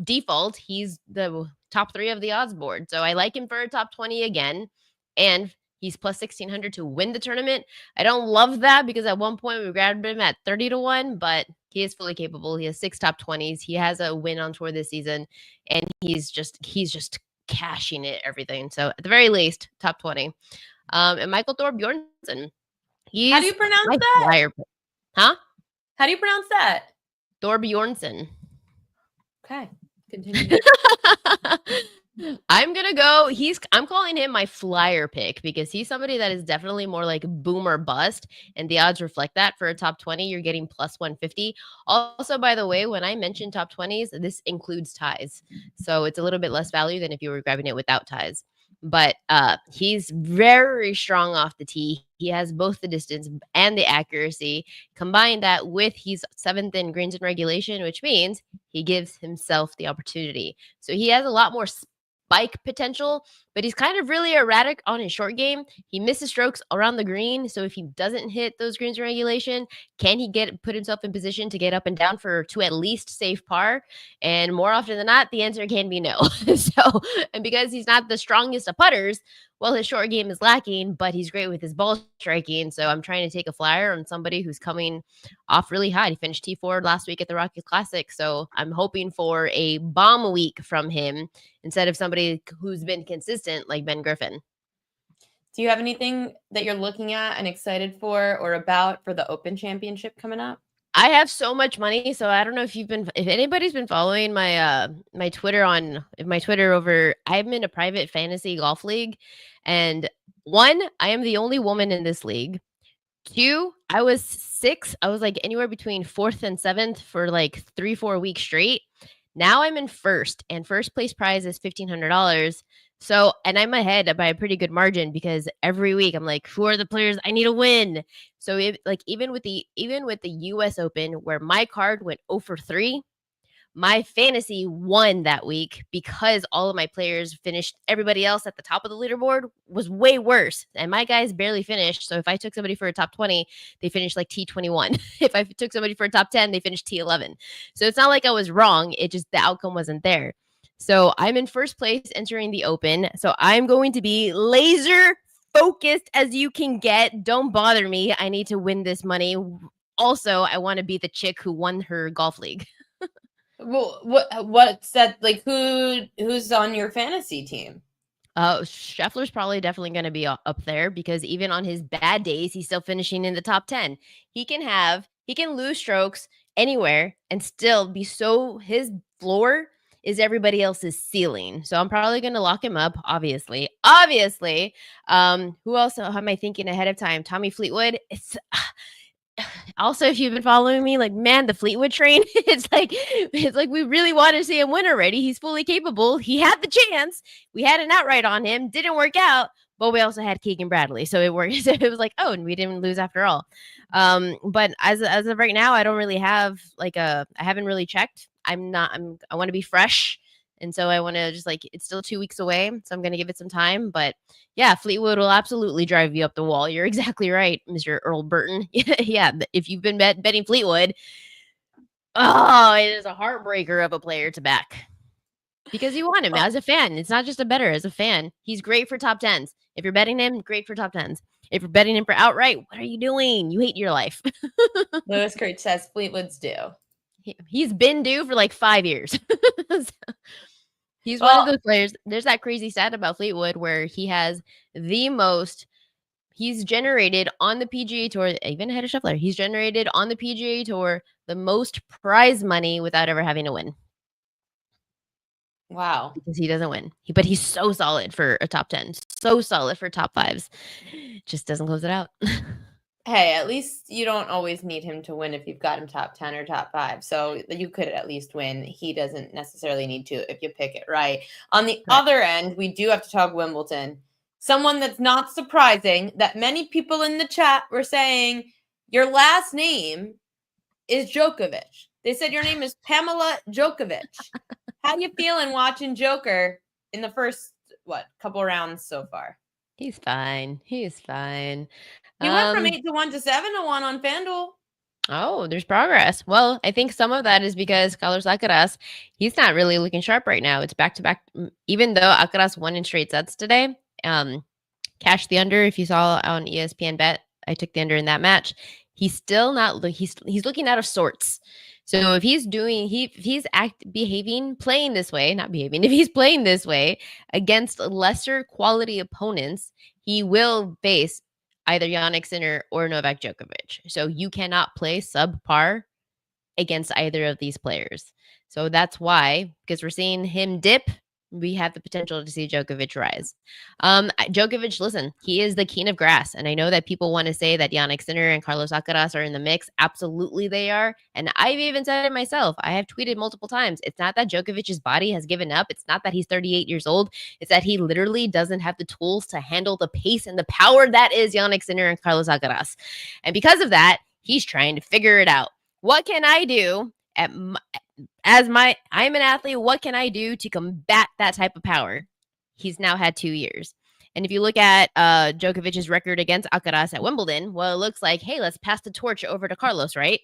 default, he's the top 3 of the odds board. So I like him for a top 20 again. And he's plus 1,600 to win the tournament. I don't love that because at one point we grabbed him at 30 to 1, but he is fully capable. He has 6 top 20s. He has a win on tour this season, and he's just cashing it, everything. So at the very least, top 20. And Michael Thorbjornsen. How do you pronounce that? Flyer. Huh? How do you pronounce that? Thorbjornsen. Okay. Continue. I'm gonna go. I'm calling him my flyer pick because he's somebody that is definitely more like boom or bust, and the odds reflect that. For a top 20, you're getting plus 150. Also, by the way, when I mention top 20s, this includes ties, so it's a little bit less value than if you were grabbing it without ties. But he's very strong off the tee. He has both the distance and the accuracy. Combine that with he's 7th in greens in regulation, which means he gives himself the opportunity. So he has a lot more spike potential, but he's kind of really erratic on his short game. He misses strokes around the green. So if he doesn't hit those greens in regulation, can he put himself in position to get up and down to at least save par? And more often than not, the answer can be no. So, and because he's not the strongest of putters, well, his short game is lacking, but he's great with his ball striking. So I'm trying to take a flyer on somebody who's coming off really hot. He finished T4 last week at the Rocket Classic. So I'm hoping for a bomb week from him instead of somebody who's been consistent like Ben Griffin. Do you have anything that you're looking at and excited for or about for the Open Championship coming up? I have so much money, so I don't know if anybody's been following my my Twitter over. I'm in a private fantasy golf league, and 1, I am the only woman in this league. 2, I was like anywhere between 4th and 7th for like 3-4 weeks straight. Now I'm in first, and first place prize is $1,500. So, and I'm ahead by a pretty good margin because every week I'm like, who are the players I need to win? So, even with the U.S. Open, where my card went 0 for 3, my fantasy won that week because all of my players finished. Everybody else at the top of the leaderboard was way worse, and my guys barely finished. So if I took somebody for a top 20, they finished like T21. If I took somebody for a top 10, they finished T11. So it's not like I was wrong. It just the outcome wasn't there. So I'm in first place entering the Open. So I'm going to be laser focused as you can get. Don't bother me. I need to win this money. Also, I want to be the chick who won her golf league. Well, what's that like? Who's on your fantasy team? Scheffler's probably definitely going to be up there because even on his bad days, he's still finishing in the top 10. He can lose strokes anywhere and still be his floor is everybody else's ceiling. So I'm probably going to lock him up, obviously. Who else am I thinking ahead of time? Tommy Fleetwood. It's also, if you've been following me, like, man, the Fleetwood train, it's like we really want to see him win already. He's fully capable. He had the chance. We had an outright on him. Didn't work out. But we also had Keegan Bradley. So it worked. So it was like, oh, and we didn't lose after all. But as of right now, I don't really have I haven't really checked. I want to be fresh. And so I want to just it's still 2 weeks away. So I'm going to give it some time. But yeah, Fleetwood will absolutely drive you up the wall. You're exactly right, Mr. Earl Burton. Yeah. If you've been betting Fleetwood, it is a heartbreaker of a player to back. Because you want him as a fan. It's not just a bettor. As a fan, he's great for top 10s. If you're betting him, great for top 10s. If you're betting him for outright, what are you doing? You hate your life. Lewis Kirch says Fleetwood's due. He's been due for 5 years. He's one of those players. There's that crazy stat about Fleetwood where he has he's generated on the PGA Tour, even ahead of Scheffler, he's generated on the PGA Tour the most prize money without ever having to win. Wow. Because he doesn't win. But he's so solid for a top 10. So solid for top 5s. Just doesn't close it out. Hey, at least you don't always need him to win if you've got him top 10 or top 5. So you could at least win. He doesn't necessarily need to if you pick it right. On the Right. other end, we do have to talk Wimbledon. Someone that's not surprising that many people in the chat were saying your last name is Djokovic. They said your name is Pamela Djokovic. How you feeling watching Joker in the first couple rounds so far? He's fine. He's fine. He went from 8-1 to 7-1 on FanDuel. Oh, there's progress. Well, I think some of that is because Carlos Alcaraz, he's not really looking sharp right now. It's back to back. Even though Alcaraz won in straight sets today, cashed the under. If you saw on ESPN bet, I took the under in that match. He's still not. He's looking out of sorts. So if he's doing, if he's playing this way, not behaving. If he's playing this way against lesser quality opponents, he will face either Jannik Sinner or Novak Djokovic. So you cannot play subpar against either of these players. So that's why, because we're seeing him dip, we have the potential to see Djokovic rise. Djokovic, listen, he is the king of grass. And I know that people want to say that Jannik Sinner and Carlos Alcaraz are in the mix. Absolutely they are. And I've even said it myself. I have tweeted multiple times. It's not that Djokovic's body has given up. It's not that he's 38 years old. It's that he literally doesn't have the tools to handle the pace and the power that is Jannik Sinner and Carlos Alcaraz. And because of that, he's trying to figure it out. What can I do I'm an athlete, what can I do to combat that type of power? He's now had 2 years. And if you look at Djokovic's record against Alcaraz at Wimbledon, well, it looks like, hey, let's pass the torch over to Carlos, right?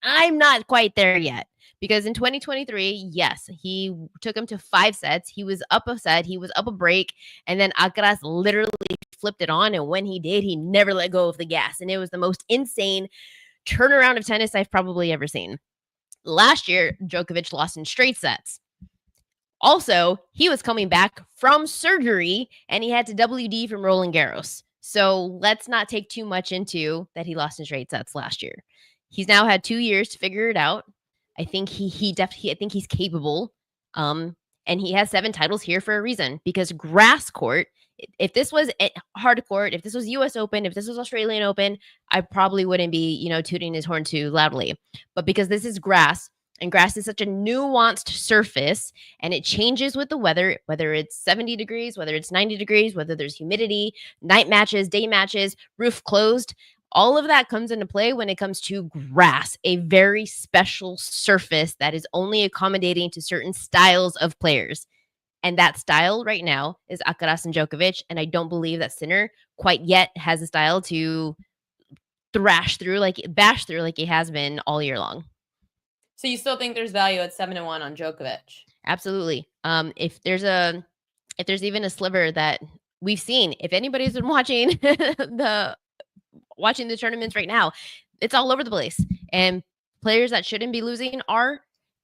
I'm not quite there yet. Because in 2023, yes, he took him to 5 sets. He was up a set. He was up a break. And then Alcaraz literally flipped it on. And when he did, he never let go of the gas. And it was the most insane turnaround of tennis I've probably ever seen. Last year, Djokovic lost in straight sets. Also, he was coming back from surgery and he had to WD from Roland Garros. So let's not take too much into that he lost in straight sets last year. He's now had 2 years to figure it out. I think I think he's capable. And he has 7 titles here for a reason, because grass court, if this was hard court, if this was US Open, if this was Australian Open, I probably wouldn't be, tooting his horn too loudly. But because this is grass, and grass is such a nuanced surface and it changes with the weather, whether it's 70 degrees, whether it's 90 degrees, whether there's humidity, night matches, day matches, roof closed, all of that comes into play when it comes to grass, a very special surface that is only accommodating to certain styles of players. And that style right now is Alcaraz and Djokovic. And I don't believe that Sinner quite yet has a style to bash through like he has been all year long. So you still think there's value at 7-1 on Djokovic? Absolutely. If there's even a sliver that we've seen, if anybody's been watching the tournaments right now, it's all over the place. And players that shouldn't be losing are.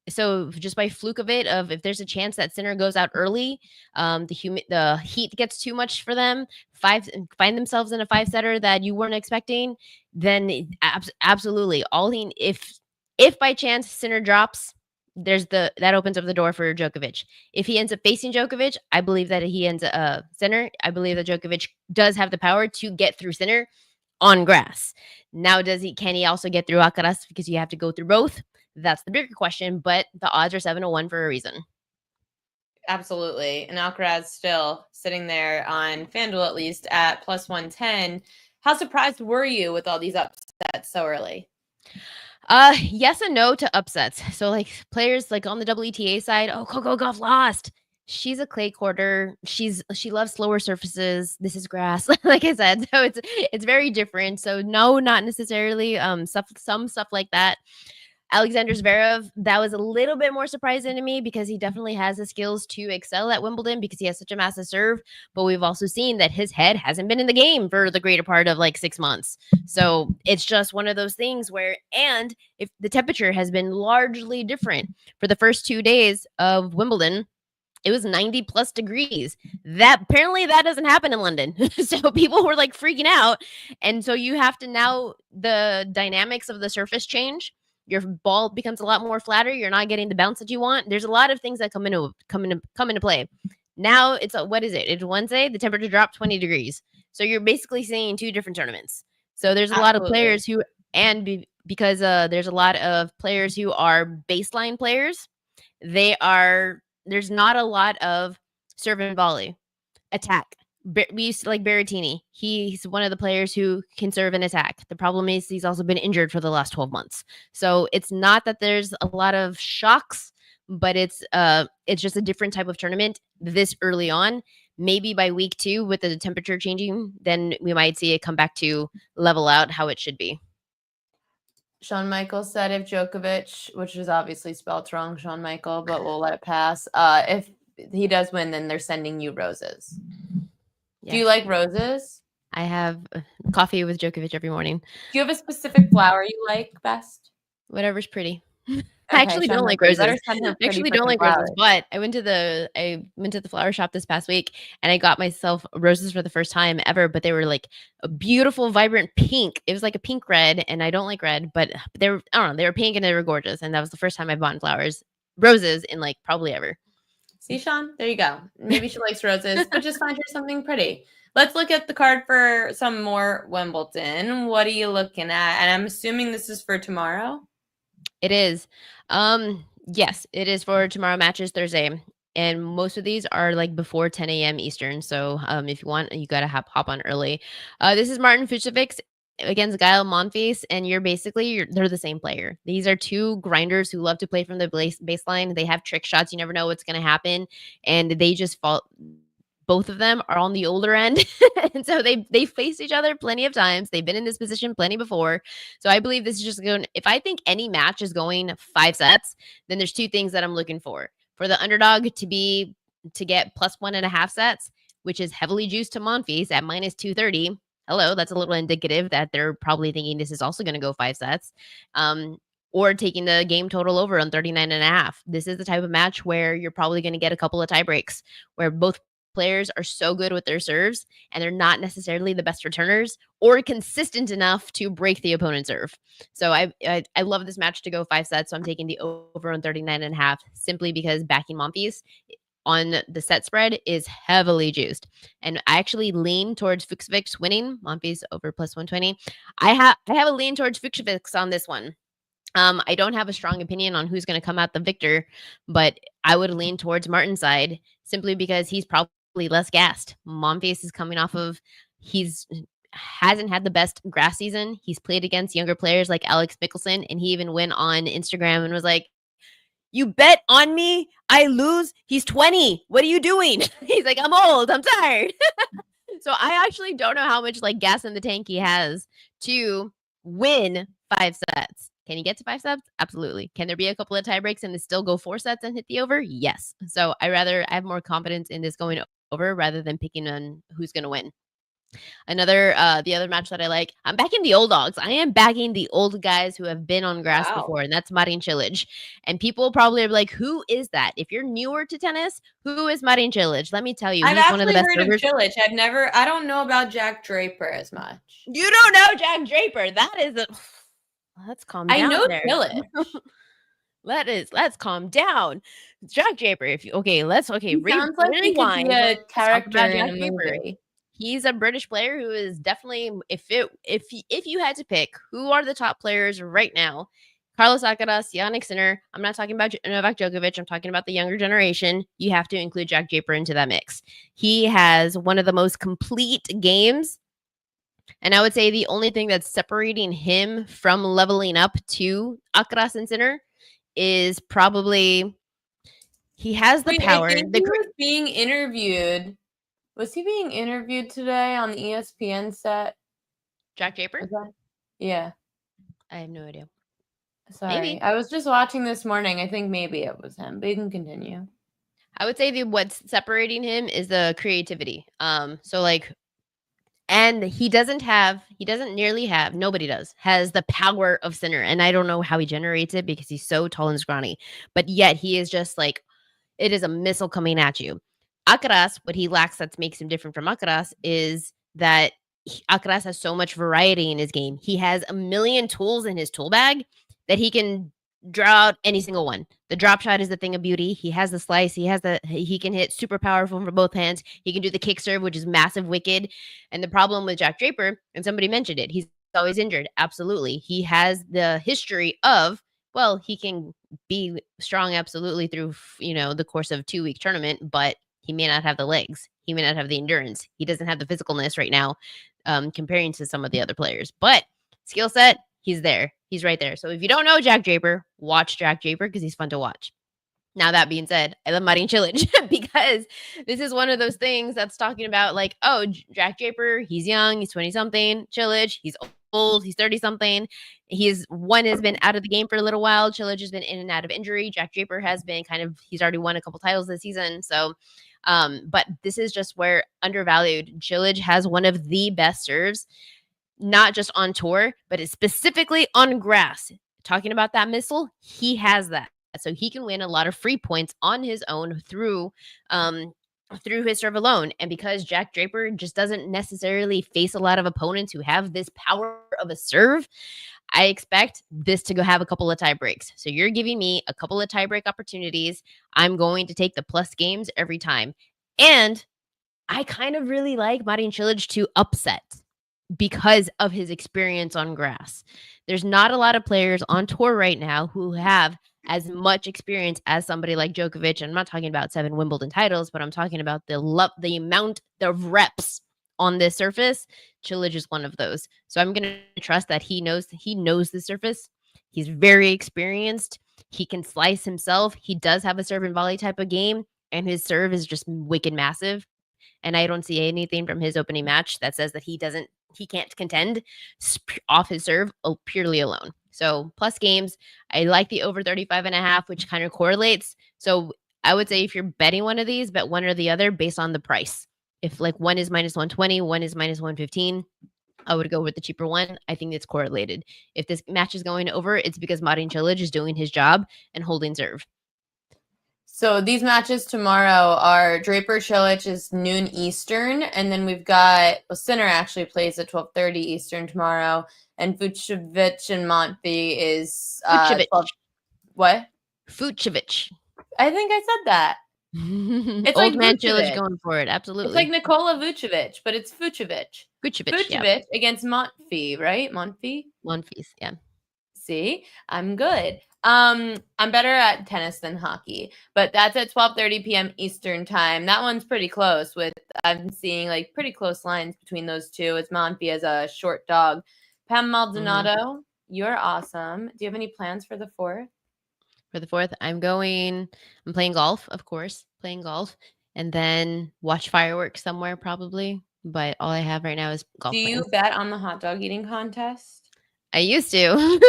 So just by fluke of it, if there's a chance that Sinner goes out early, the heat gets too much for them, find themselves in a 5-setter that you weren't expecting, then absolutely. If by chance Sinner drops, that opens up the door for Djokovic. If he ends up facing Djokovic, I believe that Sinner. I believe that Djokovic does have the power to get through Sinner on grass. Now, can he also get through Alcaraz? Because you have to go through both. That's the bigger question, but the odds are 7-1 for a reason. Absolutely. And Alcaraz still sitting there on FanDuel, at least at plus 110. How surprised were you with all these upsets so early? Yes and no to upsets. So like players like on the WTA side, Coco Gauff lost. She's a clay courter. She loves slower surfaces. This is grass, like I said. So it's very different. So no, not necessarily. Some stuff like that. Alexander Zverev, that was a little bit more surprising to me because he definitely has the skills to excel at Wimbledon because he has such a massive serve. But we've also seen that his head hasn't been in the game for the greater part of like 6 months. So it's just one of those things where, and if the temperature has been largely different for the first 2 days of Wimbledon, it was 90 plus degrees. That doesn't happen in London. So people were like freaking out. And so you have to now, the dynamics of the surface change. Your ball becomes a lot more flatter. You're not getting the bounce that you want. There's a lot of things that come into play. Now what is it? It's Wednesday. The temperature dropped 20 degrees. So you're basically seeing 2 different tournaments. So there's a lot of Absolutely. players who, because there's a lot of players who are baseline players, there's not a lot of serve and volley attack. We used to like Berrettini. He's one of the players who can serve and attack. The problem is he's also been injured for the last 12 months. So it's not that there's a lot of shocks, but it's just a different type of tournament this early on. Maybe by week 2 with the temperature changing, then we might see it come back to level out how it should be. Shawn Michaels said if Djokovic, which is obviously spelled wrong, Shawn Michael, but we'll let it pass. If he does win, then they're sending you roses. Do you like roses? I have coffee with Djokovic every morning. Do you have a specific flower you like best? Whatever's pretty. Okay, I actually Shawn don't like Michaels, roses. better send her I pretty actually don't freaking like roses, flowers. but I went to the flower shop this past week and I got myself roses for the first time ever, but they were like a beautiful, vibrant pink. It was like a pink red, and I don't like red, but they were, I don't know, they were pink and they were gorgeous. And that was the first time I bought roses in like probably ever. See, Sean, there you go. Maybe she likes roses, but just find her something pretty. Let's look at the card for some more Wimbledon. What are you looking at? And I'm assuming this is for tomorrow. It is. Yes, it is for tomorrow matches Thursday. And most of these are like before 10 a.m. Eastern. So if you want, you got to hop on early. This is Martin Fucsovics against Gael Monfils, and they're the same player. These are two grinders who love to play from the baseline. They have trick shots. You never know what's going to happen. And they just fall. Both of them are on the older end. And so they faced each other plenty of times. They've been in this position plenty before. So I believe this is just going, if I think any match is going 5 sets, then there's 2 things that I'm looking for. For the underdog to get plus 1.5 sets, which is heavily juiced to Monfils at minus 230. Hello, that's a little indicative that they're probably thinking this is also going to go 5 sets. Or taking the game total over on 39.5. This is the type of match where you're probably going to get a couple of tie breaks where both players are so good with their serves and they're not necessarily the best returners or consistent enough to break the opponent's serve. So I love this match to go 5 sets. So I'm taking the over on 39.5 simply because backing Monfils on the set spread is heavily juiced. And I actually lean towards Fucsovics winning. Monfils over plus 120. I have a lean towards Fucsovics on this one. I don't have a strong opinion on who's going to come out the victor, but I would lean towards Martin's side simply because he's probably less gassed. Monfils is coming off of, hasn't had the best grass season. He's played against younger players like Alex Mickelson, and he even went on Instagram and was like, "You bet on me, I lose. He's 20. What are you doing?" He's like, "I'm old. I'm tired." So I actually don't know how much like gas in the tank he has to win 5 sets. Can he get to 5 sets? Absolutely. Can there be a couple of tie breaks and still go 4 sets and hit the over? Yes. So I have more confidence in this going over rather than picking on who's going to win. The other match that I like, I'm backing the old dogs. I am backing the old guys who have been on grass before, and that's Marin Cilic. And people probably are like, who is that? If you're newer to tennis, who is Marin Cilic? Let me tell you, I've he's one of the best heard servers. of Cilic. I don't know about Jack Draper as much. You don't know Jack Draper. That is let's calm down. I know there. Cilic. Let's calm down. Jack Draper. He sounds like he could be a character in a movie. He's a British player who is definitely, if you had to pick who are the top players right now, Carlos Alcaraz, Jannik Sinner. I'm not talking about Novak Djokovic. I'm talking about the younger generation. You have to include Jack Draper into that mix. He has one of the most complete games. And I would say the only thing that's separating him from leveling up to Alcaraz and Sinner is probably he has the power. I think he was being interviewed. Was he being interviewed today on the ESPN set? Jack Draper? Yeah. I have no idea. Sorry. Maybe. I was just watching this morning. I think maybe it was him, but you can continue. I would say what's separating him is the creativity. And he doesn't nearly have, nobody has the power of Sinner. And I don't know how he generates it because he's so tall and scrawny. But yet he is just like, it is a missile coming at you. Alcaraz, what he lacks that makes him different from Alcaraz is that Alcaraz has so much variety in his game. He has a million tools in his tool bag that he can draw out any single one. The drop shot is the thing of beauty. He has the slice. He can hit super powerful from both hands. He can do the kick serve, which is massive wicked. And the problem with Jack Draper, and somebody mentioned it, he's always injured. Absolutely. He has the history of, well, he can be strong absolutely through, the course of a 2-week tournament, but he may not have the legs. He may not have the endurance. He doesn't have the physicalness right now, comparing to some of the other players. But skill set, he's there. He's right there. So if you don't know Jack Draper, watch Jack Draper because he's fun to watch. Now, that being said, I love Marin Cilic because this is one of those things that's talking about like, oh, Jack Draper, he's young, he's 20-something. Cilic, he's old, he's 30-something. One has been out of the game for a little while. Cilic has been in and out of injury. Jack Draper has been he's already won a couple titles this season. So, but this is just where undervalued. Cilic has one of the best serves, not just on tour, but it's specifically on grass. Talking about that missile, he has that. So he can win a lot of free points on his own through his serve alone. And because Jack Draper just doesn't necessarily face a lot of opponents who have this power of a serve, I expect this to go have a couple of tie breaks. So you're giving me a couple of tie break opportunities. I'm going to take the plus games every time. And I kind of really like Marin Cilic to upset because of his experience on grass. There's not a lot of players on tour right now who have as much experience as somebody like Djokovic. I'm not talking about 7 Wimbledon titles, but I'm talking about the amount of reps on this surface. Cilic is one of those. So I'm going to trust that he knows the surface. He's very experienced. He can slice himself. He does have a serve and volley type of game, and his serve is just wicked massive. And I don't see anything from his opening match that says that he can't contend off his serve purely alone. So plus games, I like the over 35.5, which kind of correlates. So I would say if you're betting one of these, bet one or the other based on the price. If like one is minus 120, one is minus 115, I would go with the cheaper one. I think it's correlated. If this match is going over, it's because Marin Cilic is doing his job and holding serve. So these matches tomorrow are Draper Cilic is noon Eastern, and then we've got Sinner actually plays at 12:30 Eastern tomorrow, and Fucsovics and Monfils is 12. What? Fucsovics. I think I said that. It's old like man Cilic going for it. Absolutely. It's like Nikola Vucevic, but it's Fucsovics. Vucevic against Monfils, right? Monfils, yeah. See, I'm good. I'm better at tennis than hockey, but that's at 12:30 p.m. Eastern time. That one's pretty close. I'm seeing like pretty close lines between those two. It's Monfils as a short dog. Pam Maldonado, You're awesome. Do you have any plans for the 4th? For the 4th, I'm playing golf, of course, and then watch fireworks somewhere probably. But all I have right now is golf. Do you bet on the hot dog eating contest? I used to.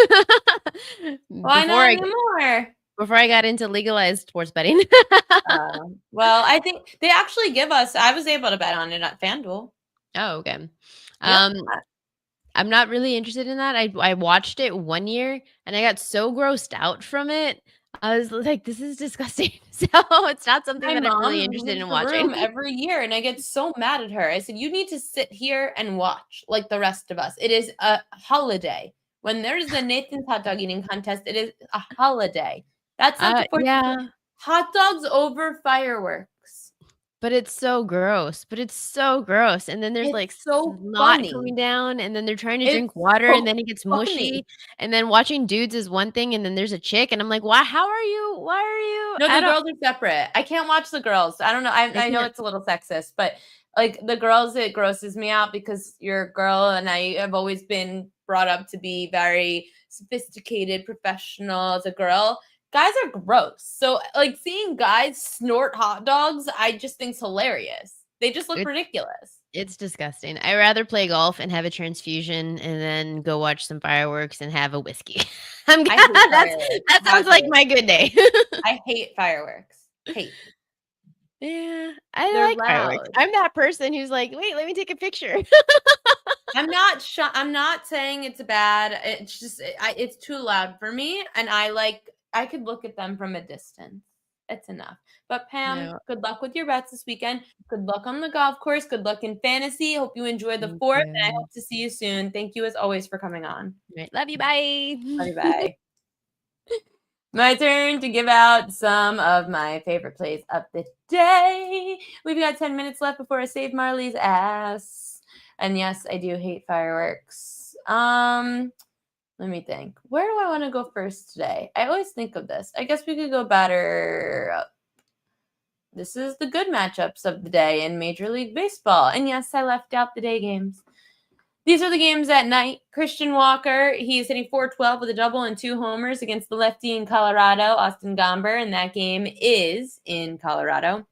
Why not anymore? Before I got into legalized sports betting. Well, I think they actually give us. I was able to bet on it at FanDuel. Oh, okay. Yeah. I'm not really interested in that. I watched it one year and I got so grossed out from it. I was like, this is disgusting. So it's not something that I'm really interested in watching every year. And I get so mad at her. I said, you need to sit here and watch like the rest of us. It is a holiday. When there's the Nathan's hot dog eating contest, it is a holiday. That's like hot dogs over fireworks. But it's so gross. And then there's so snot coming down, and then they're trying to drink water, and then it gets mushy. And then watching dudes is one thing, and then there's a chick, and I'm like, why are you? No, the girls are separate. I can't watch the girls. I don't know. I know it's a little sexist, but like the girls, it grosses me out because you're a girl, and I have always been brought up to be very sophisticated, professional as a girl. Guys are gross. So like seeing guys snort hot dogs, I just think's hilarious. They just look ridiculous. It's disgusting. I'd rather play golf and have a transfusion and then go watch some fireworks and have a whiskey. That sounds like my good day. I hate fireworks. Hate. Yeah, I like fireworks. I'm that person who's like, wait, let me take a picture. I'm not saying it's bad. It's just it's too loud for me, and I could look at them from a distance. It's enough. But Pam, good luck with your bets this weekend. Good luck on the golf course. Good luck in fantasy. Hope you enjoy the 4th, and I hope to see you soon. Thank you as always for coming on. Right. Love you. Bye. Love you. Bye. My turn to give out some of my favorite plays of the day. We've got 10 minutes left before I save Marley's ass. And yes, I do hate fireworks. Let me think. Where do I want to go first today? I always think of this. I guess we could go batter up. This is the good matchups of the day in Major League Baseball. And yes, I left out the day games. These are the games at night. Christian Walker, he's hitting .412 with a double and 2 homers against the lefty in Colorado, Austin Gomber, and that game is in Colorado.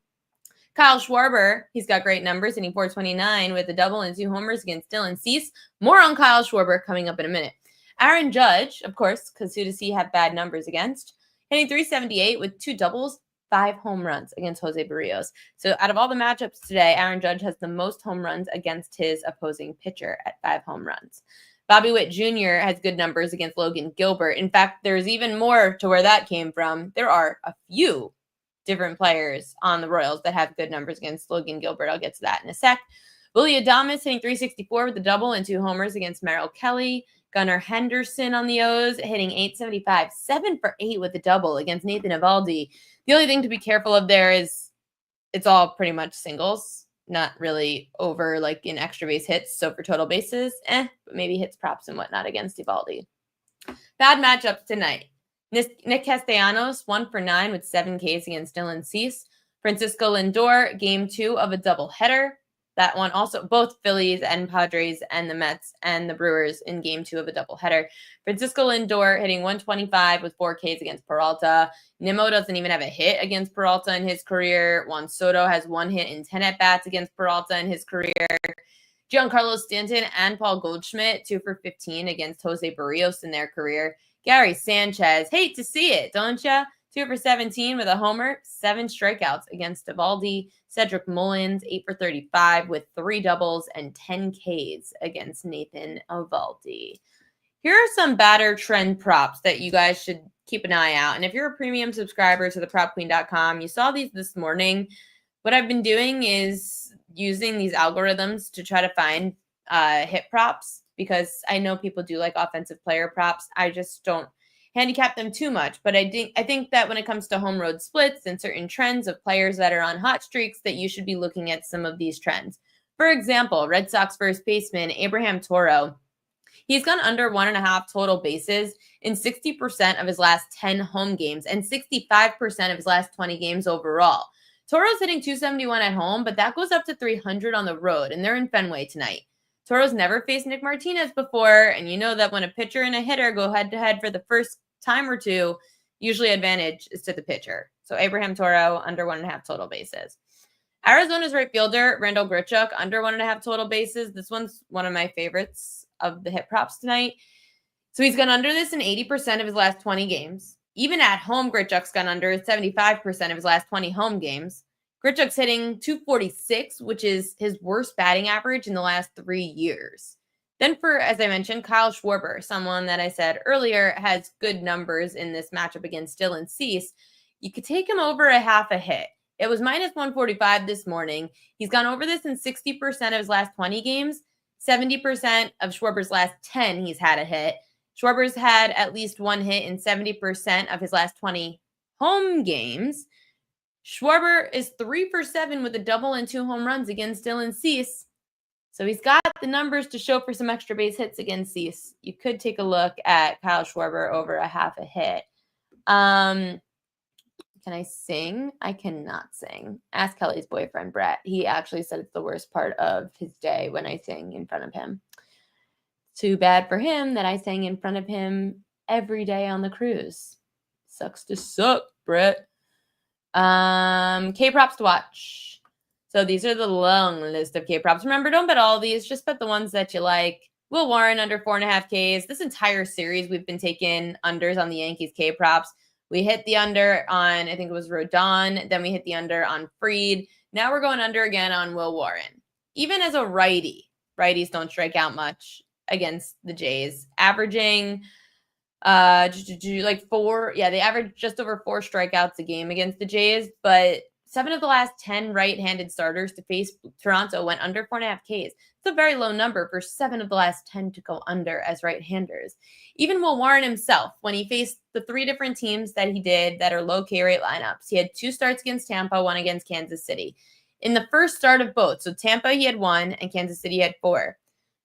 Kyle Schwarber, he's got great numbers, hitting .429 with a double and 2 homers against Dylan Cease. More on Kyle Schwarber coming up in a minute. Aaron Judge, of course, because who does he have bad numbers against? Hitting .378 with 2 doubles, 5 home runs against Jose Barrios. So out of all the matchups today, Aaron Judge has the most home runs against his opposing pitcher at 5 home runs. Bobby Witt Jr. has good numbers against Logan Gilbert. In fact, there's even more to where that came from. There are a few different players on the Royals that have good numbers against Logan Gilbert. I'll get to that in a sec. Willie Adames hitting .364 with a double and 2 homers against Merrill Kelly. Gunnar Henderson on the O's hitting .875, 7 for 8 with a double against Nathan Eovaldi. The only thing to be careful of there is it's all pretty much singles, not really over like in extra base hits. So for total bases, but maybe hits, props, and whatnot against Eovaldi. Bad matchups tonight. Nick Castellanos, 1 for 9 with 7 Ks against Dylan Cease. Francisco Lindor, game 2 of a doubleheader. That one also, both Phillies and Padres and the Mets and the Brewers in game 2 of a doubleheader. Francisco Lindor hitting .125 with 4 Ks against Peralta. Nimmo doesn't even have a hit against Peralta in his career. Juan Soto has 1 hit in 10 at-bats against Peralta in his career. Giancarlo Stanton and Paul Goldschmidt, 2 for 15 against Jose Barrios in their career. Gary Sanchez, hate to see it, don't ya? 2 for 17 with a homer, 7 strikeouts against Eovaldi. Cedric Mullins, 8 for 35 with 3 doubles and 10 Ks against Nathan Eovaldi. Here are some batter trend props that you guys should keep an eye out. And if you're a premium subscriber to thepropqueen.com, you saw these this morning. What I've been doing is using these algorithms to try to find hit props, because I know people do like offensive player props. I just don't handicap them too much, but I think that when it comes to home road splits and certain trends of players that are on hot streaks, that you should be looking at some of these trends. For example, Red Sox first baseman Abraham Toro, he's gone under 1.5 total bases in 60% of his last 10 home games and 65% of his last 20 games overall. Toro's hitting .271 at home, but that goes up to .300 on the road, and they're in Fenway tonight. Toro's never faced Nick Martinez before, and you know that when a pitcher and a hitter go head-to-head for the first time or two, usually advantage is to the pitcher. So Abraham Toro, under 1.5 total bases. Arizona's right fielder, Randall Grichuk, under 1.5 total bases. This one's one of my favorites of the hit props tonight. So he's gone under this in 80% of his last 20 games. Even at home, Grichuk's gone under 75% of his last 20 home games. Grichuk's hitting .246, which is his worst batting average in the last 3 years. Then for, as I mentioned, Kyle Schwarber, someone that I said earlier has good numbers in this matchup against Dylan Cease. You could take him over a half a hit. It was -145 this morning. He's gone over this in 60% of his last 20 games. 70% of Schwarber's last 10, he's had a hit. Schwarber's had at least 1 hit in 70% of his last 20 home games. Schwarber is 3 for 7 with a double and 2 home runs against Dylan Cease. So he's got the numbers to show for some extra base hits against Cease. You could take a look at Kyle Schwarber over a half a hit. Can I sing? I cannot sing. Ask Kelly's boyfriend, Brett. He actually said it's the worst part of his day when I sing in front of him. Too bad for him that I sang in front of him every day on the cruise. Sucks to suck, Brett. K-props to watch. So these are the long list of K-props. Remember, don't bet all these. Just bet the ones that you like. Will Warren under 4.5 Ks. This entire series, we've been taking unders on the Yankees K-props. We hit the under on, I think it was Rodon. Then we hit the under on Fried. Now we're going under again on Will Warren. Even as a righty, righties don't strike out much against the Jays. Averaging like 4. Yeah, they average just over 4 strikeouts a game against the Jays. But 7 of the last 10 right-handed starters to face Toronto went under 4.5 Ks. It's a very low number for 7 of the last 10 to go under as right-handers. Even Will Warren himself, when he faced the 3 different teams that he did that are low K-rate lineups, he had 2 starts against Tampa, 1 against Kansas City. In the first start of both, so Tampa he had 1 and Kansas City had 4.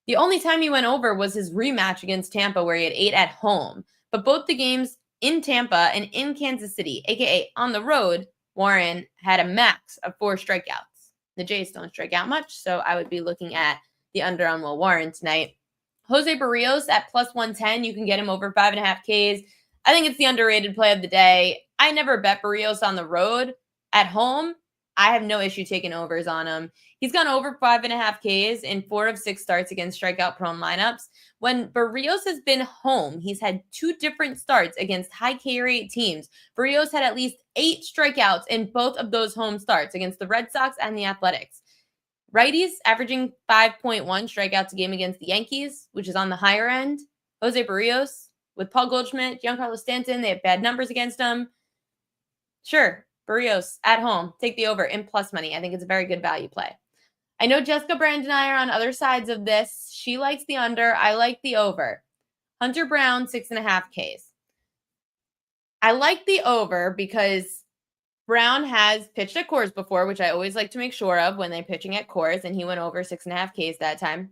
The only time he went over was his rematch against Tampa, where he had 8 at home. But both the games in Tampa and in Kansas City, aka on the road, Warren had a max of 4 strikeouts. The Jays don't strike out much, so I would be looking at the under on Will Warren tonight. Jose Barrios at plus 110. You can get him over 5.5 Ks. I think it's the underrated play of the day. I never bet Barrios on the road. At home, I have no issue taking overs on him. He's gone over 5.5 Ks in 4 of 6 starts against strikeout-prone lineups. When Barrios has been home, he's had 2 different starts against high K rate teams. Barrios had at least 8 strikeouts in both of those home starts against the Red Sox and the Athletics. Righties averaging 5.1 strikeouts a game against the Yankees, which is on the higher end. Jose Barrios with Paul Goldschmidt, Giancarlo Stanton, they have bad numbers against him. Sure, Barrios at home, take the over in plus money. I think it's a very good value play. I know Jessica Brand and I are on other sides of this. She likes the under. I like the over. Hunter Brown, 6.5 Ks. I like the over because Brown has pitched at Coors before, which I always like to make sure of when they're pitching at Coors, and he went over 6.5 Ks that time.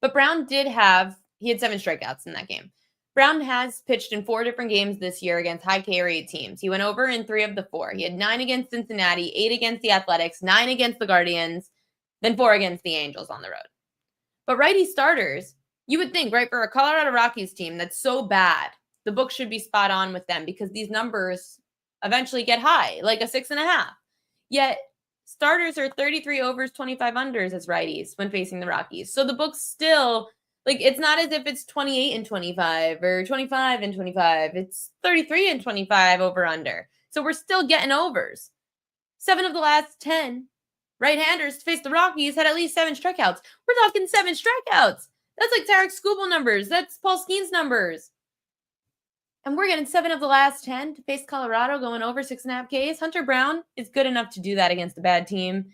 But Brown he had 7 strikeouts in that game. Brown has pitched in 4 different games this year against high K rate teams. He went over in 3 of the 4. He had 9 against Cincinnati, 8 against the Athletics, 9 against the Guardians, then 4 against the Angels on the road. But righty starters, you would think, right, for a Colorado Rockies team that's so bad, the book should be spot on with them because these numbers eventually get high, like a 6.5. Yet starters are 33 overs, 25 unders as righties when facing the Rockies. So the book's still, like, it's not as if it's 28 and 25 or 25 and 25. It's 33 and 25 over under. So we're still getting overs. 7 of the last 10 right-handers to face the Rockies had at least 7 strikeouts. We're talking 7 strikeouts. That's like Tarek Skubal numbers. That's Paul Skeen's numbers. And we're getting 7 of the last 10 to face Colorado going over 6.5 Ks. Hunter Brown is good enough to do that against a bad team.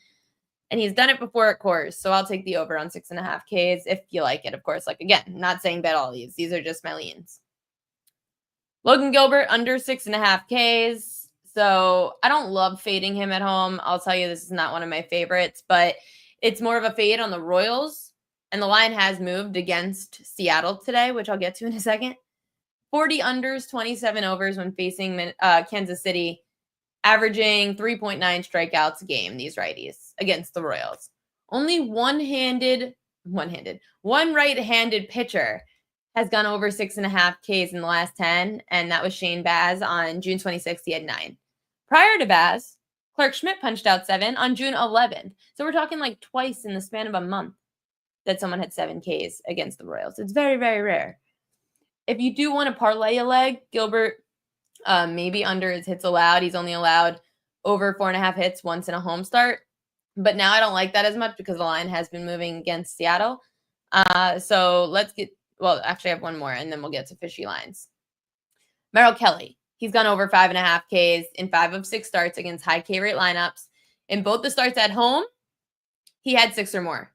And he's done it before at Coors. So I'll take the over on 6.5 Ks if you like it, of course. Like, again, not saying bet all these. These are just my leans. Logan Gilbert under 6.5 Ks. So I don't love fading him at home. I'll tell you, this is not one of my favorites, but it's more of a fade on the Royals. And the line has moved against Seattle today, which I'll get to in a second. 40 unders, 27 overs when facing Kansas City, averaging 3.9 strikeouts a game, these righties, against the Royals. Only one right-handed pitcher has gone over 6.5 Ks in the last 10, and that was Shane Baz on June 26th. He had 9. Prior to Baz, Clark Schmidt punched out 7 on June 11th. So we're talking like twice in the span of a month that someone had 7 Ks against the Royals. It's very, very rare. If you do want to parlay a leg, Gilbert, maybe under his hits allowed. He's only allowed over 4.5 hits once in a home start. But now I don't like that as much because the line has been moving against Seattle. So let's actually I have one more, and then we'll get to fishy lines. Merrill Kelly. He's gone over 5.5 Ks in 5 of 6 starts against high K rate lineups. In both the starts at home, he had 6 or more.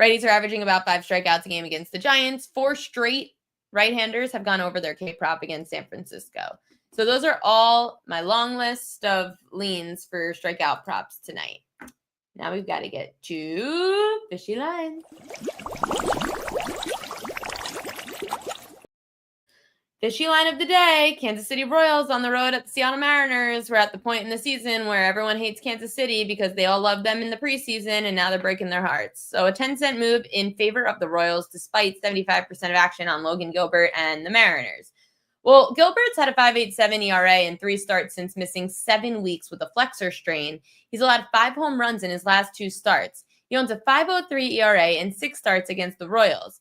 Righties are averaging about 5 strikeouts a game against the Giants. 4 straight right-handers have gone over their K prop against San Francisco. So those are all my long list of leans for strikeout props tonight. Now we've got to get to fishy lines. Fishy line of the day, Kansas City Royals on the road at the Seattle Mariners. We're at the point in the season where everyone hates Kansas City because they all loved them in the preseason, and now they're breaking their hearts. So a 10-cent move in favor of the Royals despite 75% of action on Logan Gilbert and the Mariners. Well, Gilbert's had a 5.87 ERA in 3 starts since missing 7 weeks with a flexor strain. He's allowed 5 home runs in his last 2 starts. He owns a 5.03 ERA in 6 starts against the Royals.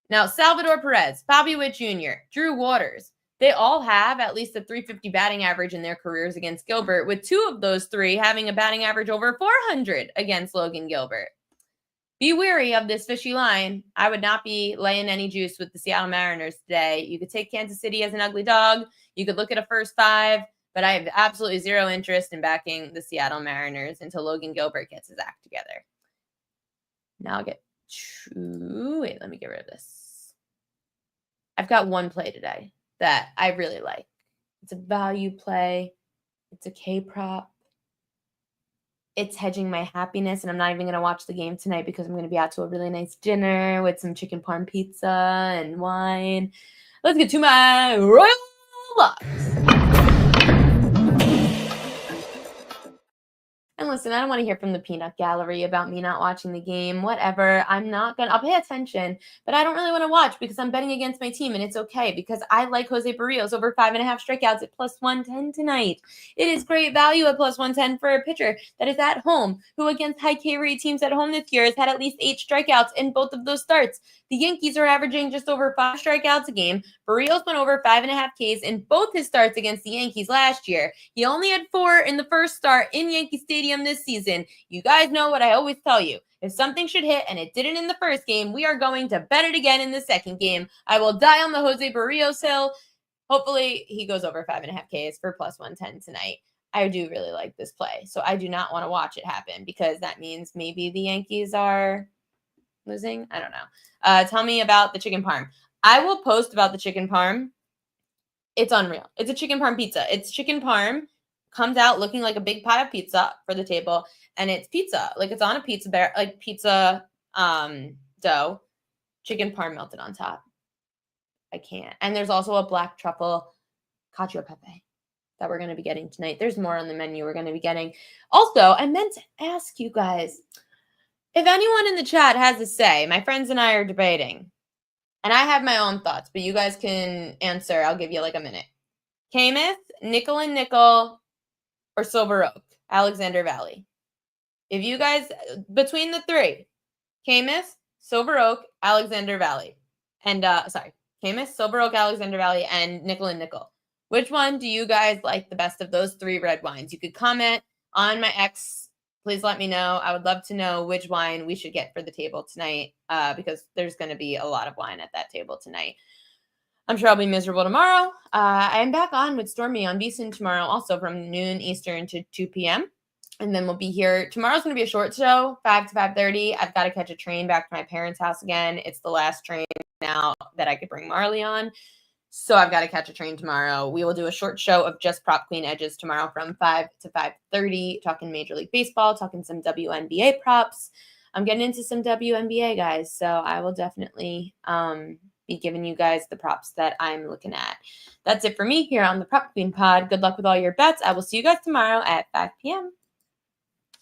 Now, Salvador Perez, Bobby Witt Jr., Drew Waters, they all have at least a .350 batting average in their careers against Gilbert, with 2 of those 3 having a batting average over .400 against Logan Gilbert. Be wary of this fishy line. I would not be laying any juice with the Seattle Mariners today. You could take Kansas City as an ugly dog. You could look at a first 5, but I have absolutely zero interest in backing the Seattle Mariners until Logan Gilbert gets his act together. Now I'll get to, wait, let me get rid of this. I've got one play today that I really like. It's a value play. It's a K prop. it's hedging my happiness, and I'm not even going to watch the game tonight because I'm going to be out to a really nice dinner with some chicken parm pizza and wine. Let's get to my Royal Locks. And listen, I don't want to hear from the peanut gallery about me not watching the game. Whatever. I'll pay attention, but I don't really want to watch because I'm betting against my team, and it's okay because I like Jose Barrios over 5.5 strikeouts at plus 110 tonight. It is great value at plus 110 for a pitcher that is at home, who against high K rate teams at home this year has had at least 8 strikeouts in both of those starts. The Yankees are averaging just over 5 strikeouts a game. Barrios went over 5.5 Ks in both his starts against the Yankees last year. He only had 4 in the first start in Yankee Stadium this season. You guys know what I always tell you. If something should hit and it didn't in the first game, we are going to bet it again in the second game. I will die on the Jose Barrios hill. Hopefully he goes over 5.5 Ks for plus 110 tonight. I do really like this play. So I do not want to watch it happen because that means maybe the Yankees are losing. I don't know. Tell me about the chicken parm. I will post about the chicken parm. It's unreal. It's a chicken parm pizza. It's chicken parm, comes out looking like a big pie of pizza for the table, and it's pizza. Like it's on a pizza dough, chicken parm melted on top. I can't. And there's also a black truffle cacio e pepe that we're going to be getting tonight. There's more on the menu we're going to be getting. Also, I meant to ask you guys, if anyone in the chat has a say, my friends and I are debating, and I have my own thoughts, but you guys can answer. I'll give you like a minute. Camus, Nickel and Nickel, or Silver Oak, Alexander Valley. If you guys, between the three, Camus, Silver Oak, Alexander Valley, and Camus, Silver Oak, Alexander Valley, and Nickel and Nickel. Which one do you guys like the best of those 3 red wines? You could comment on my X. Please let me know. I would love to know which wine we should get for the table tonight because there's going to be a lot of wine at that table tonight. I'm sure I'll be miserable tomorrow. I'm back on with Stormy on VSiN tomorrow, also from noon Eastern to 2 p.m. And then we'll be here. Tomorrow's going to be a short show, 5 to 5:30. I've got to catch a train back to my parents' house again. It's the last train now that I could bring Marley on. So I've got to catch a train tomorrow. We will do a short show of just Prop Queen Edges tomorrow from 5 to 5:30, talking Major League Baseball, talking some WNBA props. I'm getting into some WNBA, guys, so I will definitely be giving you guys the props that I'm looking at. That's it for me here on the Prop Queen Pod. Good luck with all your bets. I will see you guys tomorrow at 5 p.m.